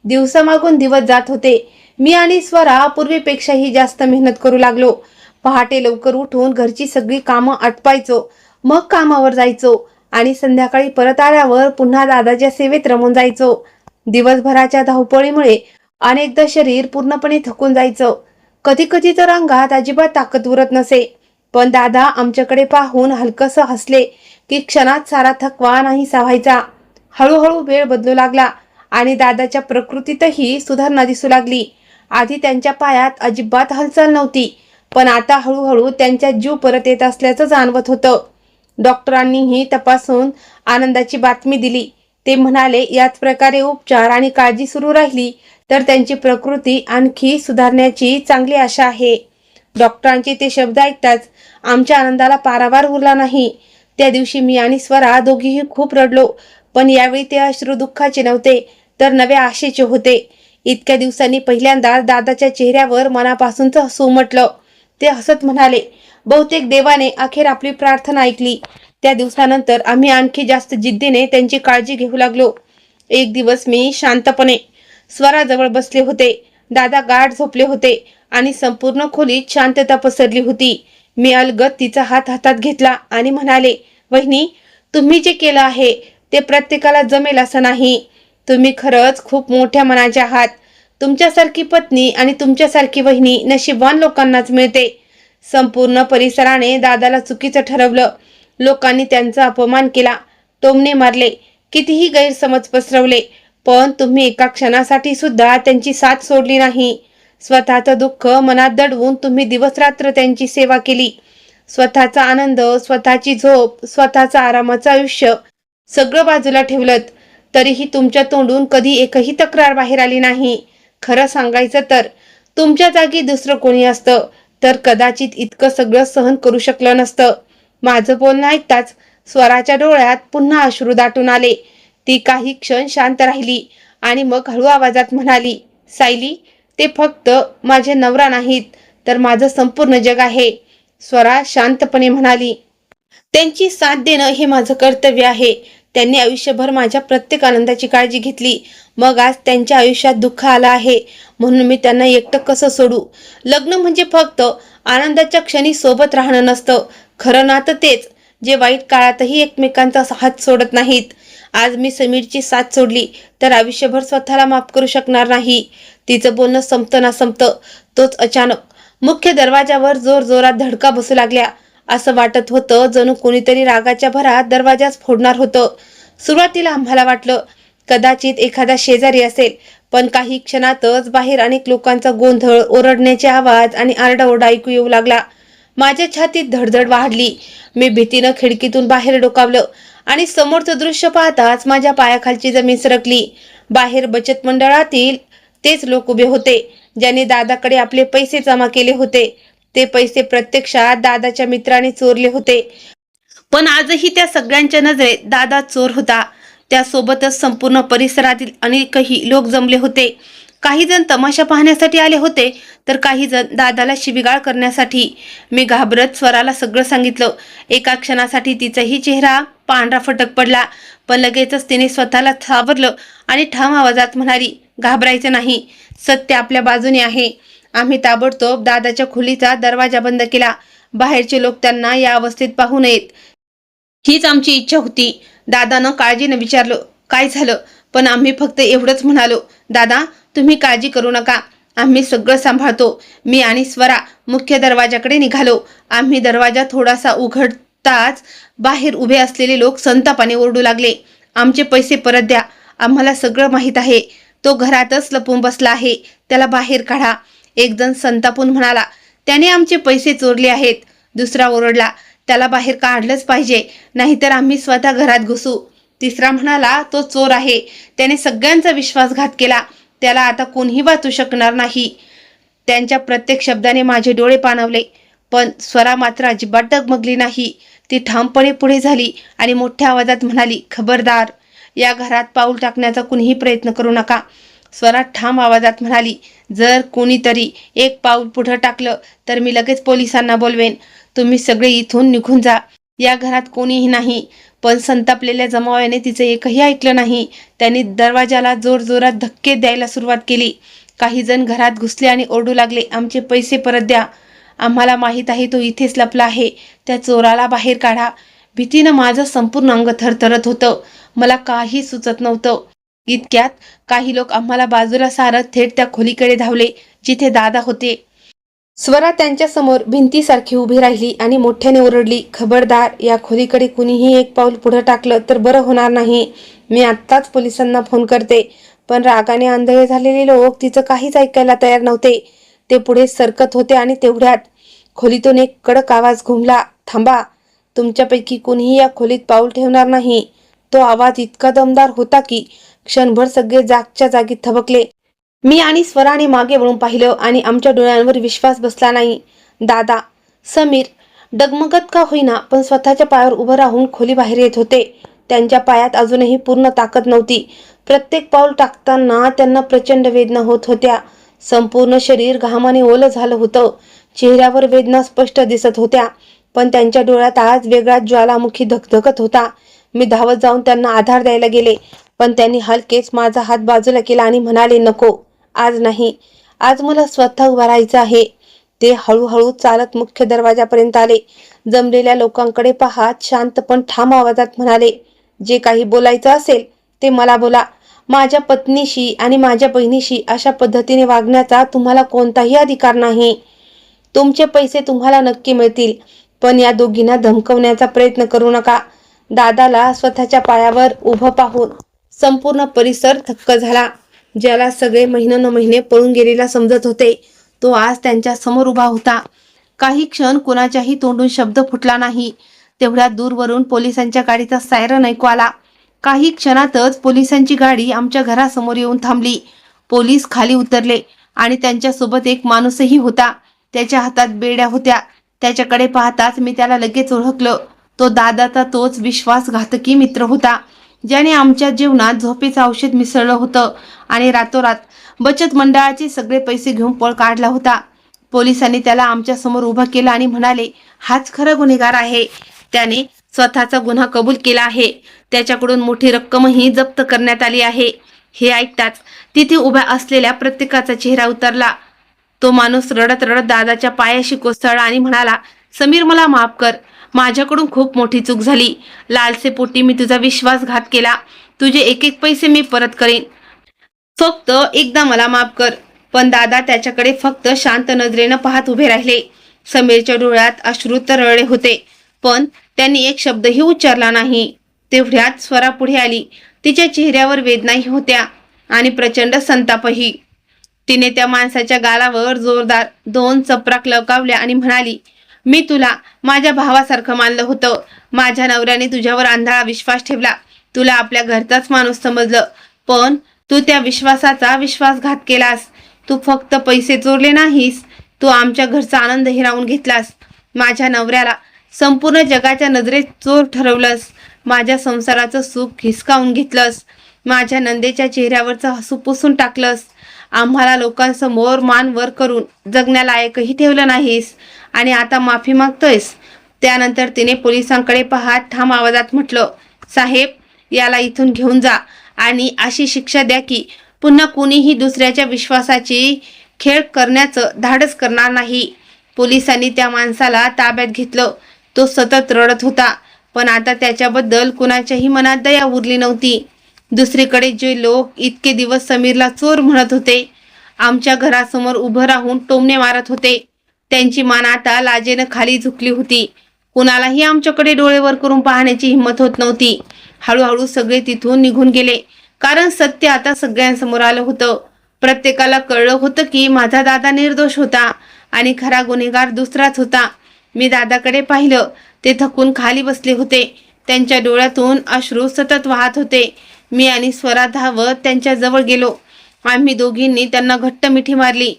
दिवसामागून दिवस जात होते. मी आणि स्वरा पूर्वीपेक्षाही जास्त मेहनत करू लागलो. पहाटे लवकर उठून घरची सगळी कामं आटपायचो, मग कामावर जायचो आणि संध्याकाळी परत आल्यावर पुन्हा दादाच्या सेवेत रमून जायचो. दिवसभराच्या धावपळीमुळे अनेकदा शरीर पूर्णपणे थकून जायचं. कधी कधी तर अंगात अजिबात ताकद उरत नसे. पण दादा आमच्याकडे पाहून हलकसं हसले की क्षणात सारा थकवा नाहीसा व्हायचा. हळूहळू वेळ बदलू लागला आणि दादाच्या प्रकृतीतही सुधारणा दिसू लागली. आधी त्यांच्या पायात अजिबात हालचाल नव्हती, पण आता हळूहळू त्यांच्यात जीव परत येत असल्याचं जाणवत होतं. डॉक्टरांनीही तपासून आनंदाची बातमी दिली. ते म्हणाले, याच प्रकारे उपचार आणि काळजी सुरू राहिली तर त्यांची प्रकृती आणखी सुधारण्याची चांगली आशा आहे. डॉक्टरांचे ते शब्द ऐकताच आमच्या आनंदाला पारावार उरला नाही. त्या दिवशी मी आणि स्वरा दोघीही खूप रडलो, पण यावेळी ते अश्रू दुःखाचे नव्हते तर नव्या आशेचे होते. इतक्या दिवसांनी पहिल्यांदा दादाच्या चेहऱ्यावर मनापासूनच हसू उमटलं. ते हसत म्हणाले, बहुतेक देवाने अखेर आपली प्रार्थना ऐकली. त्या दिवसानंतर आम्ही आणखी जास्त जिद्दीने त्यांची काळजी घेऊ लागलो. एक दिवस मी शांतपणे स्वराजवळ बसले होते. दादा गाढ झोपले होते आणि संपूर्ण खोलीत शांतता पसरली होती. मी अलगद तिचा हात हातात घेतला आणि म्हणाले, वहिनी, तुम्ही जे केलं आहे ते प्रत्येकाला जमेल असं नाही. तुम्ही खरंच खूप मोठ्या मनाच्या आहात. तुमच्यासारखी पत्नी आणि तुमच्यासारखी वहिनी नशीबवान लोकांनाच मिळते. संपूर्ण परिसराने दादाला चुकीचं ठरवलं. लोकांनी त्यांचा अपमान केला, टोमणे मारले, कितीही गैरसमज पसरवले, पण तुम्ही एका क्षणासाठी सुद्धा त्यांची साथ सोडली नाही. स्वतःचं दुःख मनात दडवून तुम्ही दिवसरात्र त्यांची सेवा केली. स्वतःचा आनंद, स्वतःची झोप, स्वतःचं आरामाचं आयुष्य सगळं बाजूला ठेवलं. तरीही तुमच्या तोंडून कधी एकही तक्रार बाहेर आली नाही. खरं सांगायचं तर तुमच्या जागी दुसरं कोणी असतं तर कदाचित इतकं सगळं सहन करू शकलं नसतं. माझं बोलणं ऐकताच स्वराच्या डोळ्यात पुन्हा अश्रू दाटून आले. ती काही क्षण शांत राहिली आणि मग हळू आवाजात म्हणाली, सायली, ते फक्त माझे नवरा नाहीत तर माझं संपूर्ण जग आहे. स्वरा शांतपणे म्हणाली, त्यांची साथ देणं हे माझं कर्तव्य आहे. त्यांनी आयुष्यभर माझ्या प्रत्येक आनंदाची काळजी घेतली. मग आज त्यांच्या आयुष्यात दुःख आलं आहे म्हणून मी त्यांना एकटं कसं सोडू? लग्न म्हणजे फक्त आनंदाच्या क्षणी सोबत राहणं नसतं. खरं नातं तेच, जे वाईट काळातही एकमेकांचा हात सोडत नाहीत. आज मी समीरची साथ सोडली तर आयुष्यभर स्वतःला माफ करू शकणार नाही. तिचं बोलणं संपतं ना संपतं तोच अचानक मुख्य दरवाजावर जोर जोरात धडका बसू लागल्या. असं वाटत होतं जणू कोणीतरी रागाच्या भरात दरवाजाच फोडणार होतं. सुरुवातीला आम्हाला वाटलं कदाचित एखादा शेजारी असेल, पण काही क्षणातच बाहेर अनेक लोकांचा गोंधळ, ओरडण्याचे आवाज आणि आरडाओरडा ऐकू येऊ लागला. माझ्या छातीत धडधड वाढली. मी भीतीनं खिडकीतून बाहेर डोकावलं आणि समोरचं दृश्य पाहताच माझ्या पायाखालची जमीन सरकली. बाहेर बचत मंडळातील तेच लोक उभे होते ज्यांनी दादाकडे आपले पैसे जमा केले होते. ते पैसे प्रत्यक्षात दादाच्या मित्राने चोरले होते, पण आजही त्या सगळ्यांच्या नजरेत दादा चोर होता. त्यासोबतच संपूर्ण परिसरातील अनेकही लोक जमले होते. काही जण तमाशा पाहण्यासाठी आले होते तर काही जण दादाला शिवीगाळ करण्यासाठी. मी घाबरत स्वराला सगळं सांगितलं. एका क्षणासाठी तिचाही चेहरा पांढरा फटक पडला, पण लगेचच तिने स्वतःला सावरलं आणि ठाम आवाजात म्हणाली, घाबरायचं नाही, सत्य आपल्या बाजूने आहे. आम्ही ताबडतोब दादाच्या खोलीचा दरवाजा बंद केला. बाहेरचे लोक त्यांना या अवस्थेत पाहू नयेत हीच आमची इच्छा होती. दादानं काळजीनं विचारलं, काय झालं? पण आम्ही फक्त एवढंच म्हणालो, दादा तुम्ही काळजी करू नका, आम्ही सगळं सांभाळतो. मी आणि स्वरा मुख्य दरवाजाकडे निघालो. आम्ही दरवाजा थोडासा उघडताच बाहेर उभे असलेले लोक संतापाने ओरडू लागले, आमचे पैसे परत द्या, आम्हाला सगळं माहीत आहे. तो घरातच लपून बसला आहे, त्याला बाहेर काढा. एक जण संतापून म्हणाला, त्याने आमचे पैसे चोरले आहेत. दुसरा ओरडला, त्याला बाहेर काढलंच पाहिजे, नाहीतर आम्ही स्वतः घरात घुसू. तिसरा म्हणाला, तो चोर आहे, त्याने सगळ्यांचा विश्वासघात केला, त्याला आता कोणीही वाचू शकणार नाही. त्यांच्या प्रत्येक शब्दाने माझे डोळे पाणावले, पण स्वरा मात्र अजिबात डगमगली नाही. ती ठामपणे पुढे झाली आणि मोठ्या आवाजात म्हणाली, खबरदार, या घरात पाऊल टाकण्याचा कुणीही प्रयत्न करू नका. स्वरा ठाम आवाजात म्हणाली, जर कोणीतरी एक पाऊल पुढे टाकलं तर मी लगेच पोलिसांना बोलवेन. तुम्ही सगळे इथून निघून जा. या घरात कोणीही नाही. पण संतापलेल्या जमावाने तिचं एकही ऐकलं नाही. त्यांनी दरवाजाला जोरजोरात धक्के द्यायला सुरुवात केली. काही जण घरात घुसले आणि ओरडू लागले, आमचे पैसे परत द्या. आम्हाला माहीत आहे तो इथेच लपला आहे. त्या चोराला बाहेर काढा. भीतीनं माझं संपूर्ण अंग थरथरत होतं. मला काही सुचत नव्हतं. इतक्यात काही लोक आम्हाला बाजूला सारत थेट त्या खोलीकडे धावले जिथे दादा होते. स्वरा त्यांच्या समोर भिंतीसारखी उभी राहिली आणि मोठ्याने ओरडली, खबरदार, या खोलीकडे कुणीही एक पाऊल पुढे टाकलं तर बरं होणार नाही. मी आत्ताच पोलिसांना फोन करते. पण रागाने आंधळे झालेले लोक तिचं काहीच ऐकायला तयार नव्हते. ते पुढे सरकत होते आणि तेवढ्यात खोलीतून एक कडक आवाज घुमला, थांबा, तुमच्यापैकी कुणीही या खोलीत पाऊल ठेवणार नाही. तो आवाज इतका दमदार होता की क्षणभर सगळे जागच्या जागी थबकले. मी आणि स्वराने मागे वळून पाहिलं आणि आमच्या डोळ्यांवर विश्वास बसला नाही. दादा, समीर डगमगत का होईना पण स्वतःच्या पायावर उभं राहून खोली बाहेर येत होते. त्यांच्या पायात अजूनही पूर्ण ताकद नव्हती. प्रत्येक पाऊल टाकताना त्यांना प्रचंड वेदना होत होत्या. संपूर्ण शरीर घामाने ओलं झालं होतं. चेहऱ्यावर वेदना स्पष्ट दिसत होत्या. पण त्यांच्या डोळ्यात आज वेगळा ज्वालामुखी धगधगत होता. मी धावत जाऊन त्यांना आधार द्यायला गेले, पण त्यांनी हलकेच माझा हात बाजूला केला आणि म्हणाले, नको, आज नाही. आज मला स्वतः उभं राहायचं आहे. ते हळूहळू चालत मुख्य दरवाजापर्यंत आले. जमलेल्या लोकांकडे पाहत शांत पण ठाम आवाजात म्हणाले, जे काही बोलायचं असेल ते मला बोला. माझ्या पत्नीशी आणि माझ्या बहिणीशी अशा पद्धतीने वागण्याचा तुम्हाला कोणताही अधिकार नाही. तुमचे पैसे तुम्हाला नक्की मिळतील, पण या दोघींना धमकवण्याचा प्रयत्न करू नका. दादाला स्वतःच्या पायावर उभं पाहून संपूर्ण परिसर थक्क झाला. ज्याला सगळे महिने पळून गेलेला समजत होते, तो आज त्यांच्या समोर उभा होता. काही क्षण कोणाच्याही तोंडून शब्द फुटला नाही. तेवढ्या दूरवरून पोलिसांच्या गाडीचा सायरन ऐकू आला. काही क्षणातच पोलिसांची गाडी आमच्या घरासमोर येऊन थांबली. पोलीस खाली उतरले आणि त्यांच्यासोबत एक माणूसही होता. त्याच्या हातात बेड्या होत्या. त्याच्याकडे पाहताच मी त्याला लगेच ओळखलं. तो दादाचा तोच विश्वासघातकी मित्र होता, ज्याने आमच्या जीवनात झोपेचं औषध मिसळलं होतं आणि रातोरात बचत मंडळाचे सगळे पैसे घेऊन पळ काढला होता. पोलिसांनी त्याला आमच्या समोर उभा केला आणि म्हणाले, हाच खरा गुन्हेगार आहे. त्याने स्वतःचा गुन्हा कबूल केला आहे. त्याच्याकडून मोठी रक्कमही जप्त करण्यात आली आहे. हे ऐकताच तिथे उभ्या असलेल्या प्रत्येकाचा चेहरा उतरला. तो माणूस रडत रडत दादाच्या पायाशी कोसळला आणि म्हणाला, समीर, मला माफ कर. माझ्याकडून खूप मोठी चूक झाली. लालसेपोटी मी तुझा विश्वासघात केला. तुझे एक एक पैसे मी परत करेन. फक्त एकदा मला माफ कर. पण दादा त्याच्याकडे फक्त शांत नजरेनं पाहत उभे राहिले. समीरच्या डोळ्यात अश्रू तरळले होते, पण त्यांनी एक शब्दही उच्चारला नाही. तेवढ्यात स्वरा पुढे आली. तिच्या चेहऱ्यावर वेदनाही होत्या आणि प्रचंड संतापही. तिने त्या माणसाच्या गालावर जोरदार 2 चपराक लवकावल्या आणि म्हणाली, मी तुला माझ्या भावासारखं मानलं होतं. माझ्या नवऱ्याने तुझ्यावर आंधळा विश्वास ठेवला. तुला आपल्या घरचाच माणूस समजलं, पण तू त्या विश्वासाचा विश्वासघात केलास. तू फक्त पैसे चोरले नाहीस, तू आमच्या घरचा आनंद हिरावून घेतलास. माझ्या नवऱ्याला संपूर्ण जगाच्या नजरेत चोर ठरवलंस. माझ्या संसाराचं सुख हिसकावून घेतलंस. माझ्या नंदेच्या चेहऱ्यावरचं हसू पुसून टाकलंस. आम्हाला लोकांसमोर मान वर करून जगण्यालायकही ठेवलं नाहीस आणि आता माफी मागतोयस. त्यानंतर तिने पोलिसांकडे पाहत ठाम आवाजात म्हटलं, साहेब, याला इथून घेऊन जा आणि अशी शिक्षा द्या की पुन्हा कुणीही दुसऱ्याच्या विश्वासाची खेळ करण्याचं धाडस करणार नाही. पोलिसांनी त्या माणसाला ताब्यात घेतलं. तो सतत रडत होता, पण आता त्याच्याबद्दल कुणाच्याही मनात दया उरली नव्हती. दुसरीकडे जे लोक इतके दिवस समीरला चोर म्हणत होते, आमच्या घरासमोर उभं राहून टोमणे मारत होते, त्यांची मान आता लाजेनं खाली झुकली होती. कुणालाही आमच्याकडे डोळे वर करून पाहण्याची हिंमत होत नव्हती. हळूहळू सगळे तिथून निघून गेले, कारण सत्य आता सगळ्यांसमोर आलं होतं. प्रत्येकाला कळलं होतं की माझा दादा निर्दोष होता आणि खरा गुन्हेगार दुसराच होता. मी दादाकडे पाहिलं. ते थकून खाली बसले होते. त्यांच्या डोळ्यातून अश्रू सतत वाहत होते. मी आणि स्वरा धावत त्यांच्या जवळ गेलो. आम्ही दोघींनी त्यांना घट्ट मिठी मारली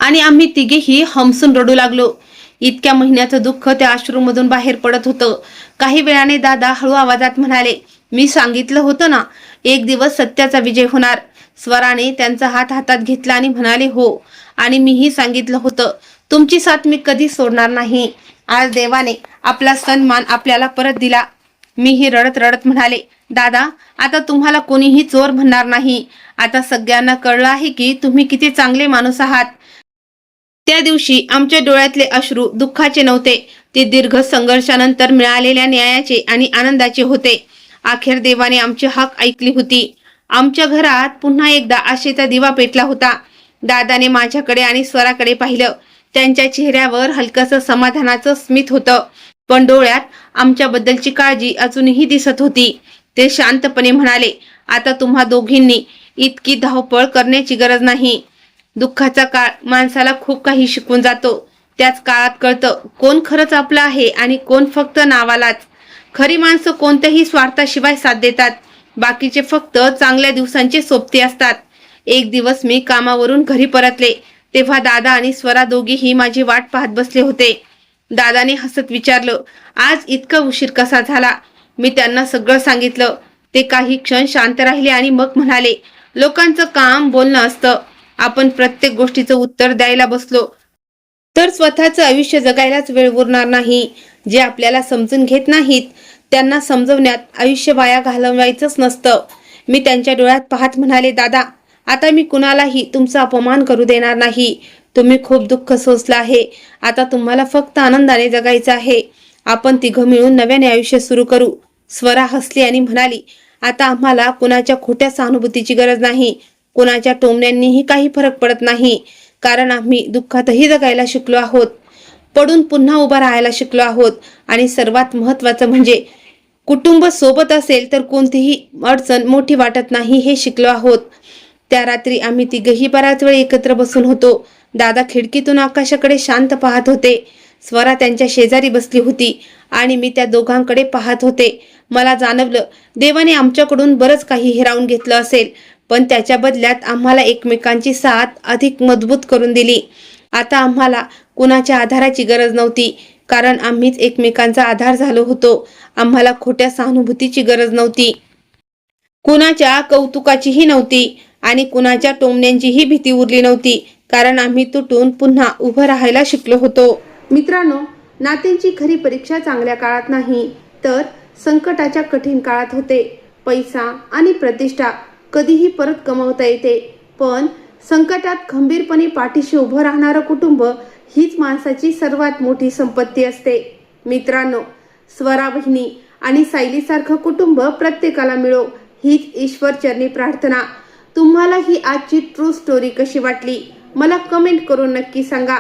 आणि आम्ही तिघेही हमसून रडू लागलो. इतक्या महिन्याचं दुःख त्या अश्रूमधून बाहेर पडत होतं. काही वेळाने दादा हळू आवाजात म्हणाले, मी सांगितलं होतं ना, एक दिवस सत्याचा विजय होणार. स्वराने त्यांचा हात हातात घेतला आणि म्हणाले, हो, आणि मीही सांगितलं होतं तुमची साथ मी कधी सोडणार नाही. आज देवाने आपला सन्मान आपल्याला परत दिला. मीही रडत रडत म्हणाले, दादा, आता तुम्हाला कोणीही चोर म्हणणार नाही. आता सगळ्यांना कळलं आहे की तुम्ही किती चांगले माणूस आहात. त्या दिवशी आमच्या डोळ्यातले अश्रू दुःखाचे नव्हते, ते दीर्घ संघर्षानंतर मिळालेल्या न्यायाचे आणि आनंदाचे होते. अखेर देवाने आमची हाक ऐकली होती. आमच्या घरात पुन्हा एकदा आशेचा दिवा पेटला होता. दादाने माझ्याकडे आणि स्वराकडे पाहिलं. त्यांच्या चेहऱ्यावर हलकसं समाधानाचं स्मित होतं, पण डोळ्यात आमच्याबद्दलची काळजी अजूनही दिसत होती. ते शांतपणे म्हणाले, आता तुम्हा दोघींनी इतकी धावपळ करण्याची गरज नाही. दुःखाचा काळ माणसाला खूप काही शिकवून जातो. त्याच काळात कळतं कोण खरंच आपलं आहे आणि कोण फक्त नावालाच. खरी माणसं कोणत्याही स्वार्थाशिवाय साथ देतात, बाकीचे फक्त चांगल्या दिवसांचे सोबती असतात. एक दिवस मी कामावरून घरी परतले तेव्हा दादा आणि स्वरा दोघीही माझी वाट पाहत बसले होते. दादाने हसत विचारलं, आज इतका उशीर कसा झाला? मी त्यांना सगळं सांगितलं. ते काही क्षण शांत राहिले आणि मग म्हणाले, लोकांचं काम बोलणं असतं. आपण प्रत्येक गोष्टीचं उत्तर द्यायला बसलो तर स्वतःचं आयुष्य जगायलाच वेळ उरणार नाही. जे आपल्याला समजून घेत नाहीत त्यांना समजवण्यात आयुष्य वाया घालवायचंच नसतं. मी त्यांच्या डोळ्यात पाहत म्हणाले, दादा, आता मी कुणालाही तुमचा अपमान करू देणार नाही. तुम्ही खूप दुःख सोसलं आहे. आता तुम्हाला फक्त आनंदाने जगायचं आहे. आपण तिघं मिळून नव्याने आयुष्य सुरू करू. स्वरा हसली आणि म्हणाली, आता आम्हाला कुणाच्या खोट्या सहानुभूतीची गरज नाही. कुणाच्या टोमण्यांनीही काही फरक पडत नाही. कारण आम्ही दुःखातही जगायला शिकलो आहोत, पडून पुन्हा उभा राहायला शिकलो आहोत, आणि सर्वात महत्त्वाचं म्हणजे कुटुंब सोबत असेल तर कोणतीही अडचण मोठी वाटत नाही हे शिकलो आहोत. त्या रात्री आम्ही तिघही बराच वेळ एकत्र बसून होतो. दादा खिडकीतून आकाशाकडे शांत पाहत होते. स्वरा त्यांच्या शेजारी बसली होती आणि मी त्या दोघांकडे पाहत होते. मला जाणवलं देवाने आमच्याकडून बरंच काही हिरावून घेतलं असेल, पण त्याच्या बदल्यात आम्हाला एकमेकांची साथ अधिक मजबूत करून दिली. आता आम्हाला कुणाच्या आधाराची गरज नव्हती, कारण आम्हीच एकमेकांचा आधार झालो होतो. आम्हाला खोट्या सहानुभूतीची गरज नव्हती, कुणाच्या कौतुकाचीही नव्हती, आणि कुणाच्या टोमण्यांचीही भीती उरली नव्हती, कारण आम्ही तुटून पुन्हा उभं राहायला शिकलो होतो. मित्रांनो, नात्यांची खरी परीक्षा चांगल्या काळात नाही तर संकटाच्या कठीण काळात होते. पैसा आणि प्रतिष्ठा कधीही परत कमवता येते, पण संकटात खंबीरपणे पाठीशी उभं राहणारं कुटुंब हीच माणसाची सर्वात मोठी संपत्ती असते. मित्रांनो, स्वरा बहिणी आणि सायलीसारखं कुटुंब प्रत्येकाला मिळो हीच ईश्वरचरणी प्रार्थना. तुम्हाला ही आजची ट्रू स्टोरी कशी वाटली मला कमेंट करून नक्की सांगा.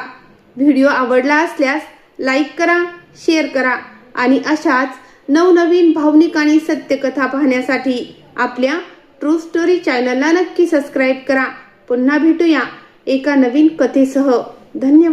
व्हिडिओ आवडला असल्यास लाईक करा, शेअर करा, आणि अशाच नवनवीन भावनिक आणि सत्यकथा पाहण्यासाठी आपल्या ट्रू स्टोरी चॅनलला नक्की सबस्क्राईब करा. पुन्हा भेटूया एका नवीन कथेसह. धन्यवाद.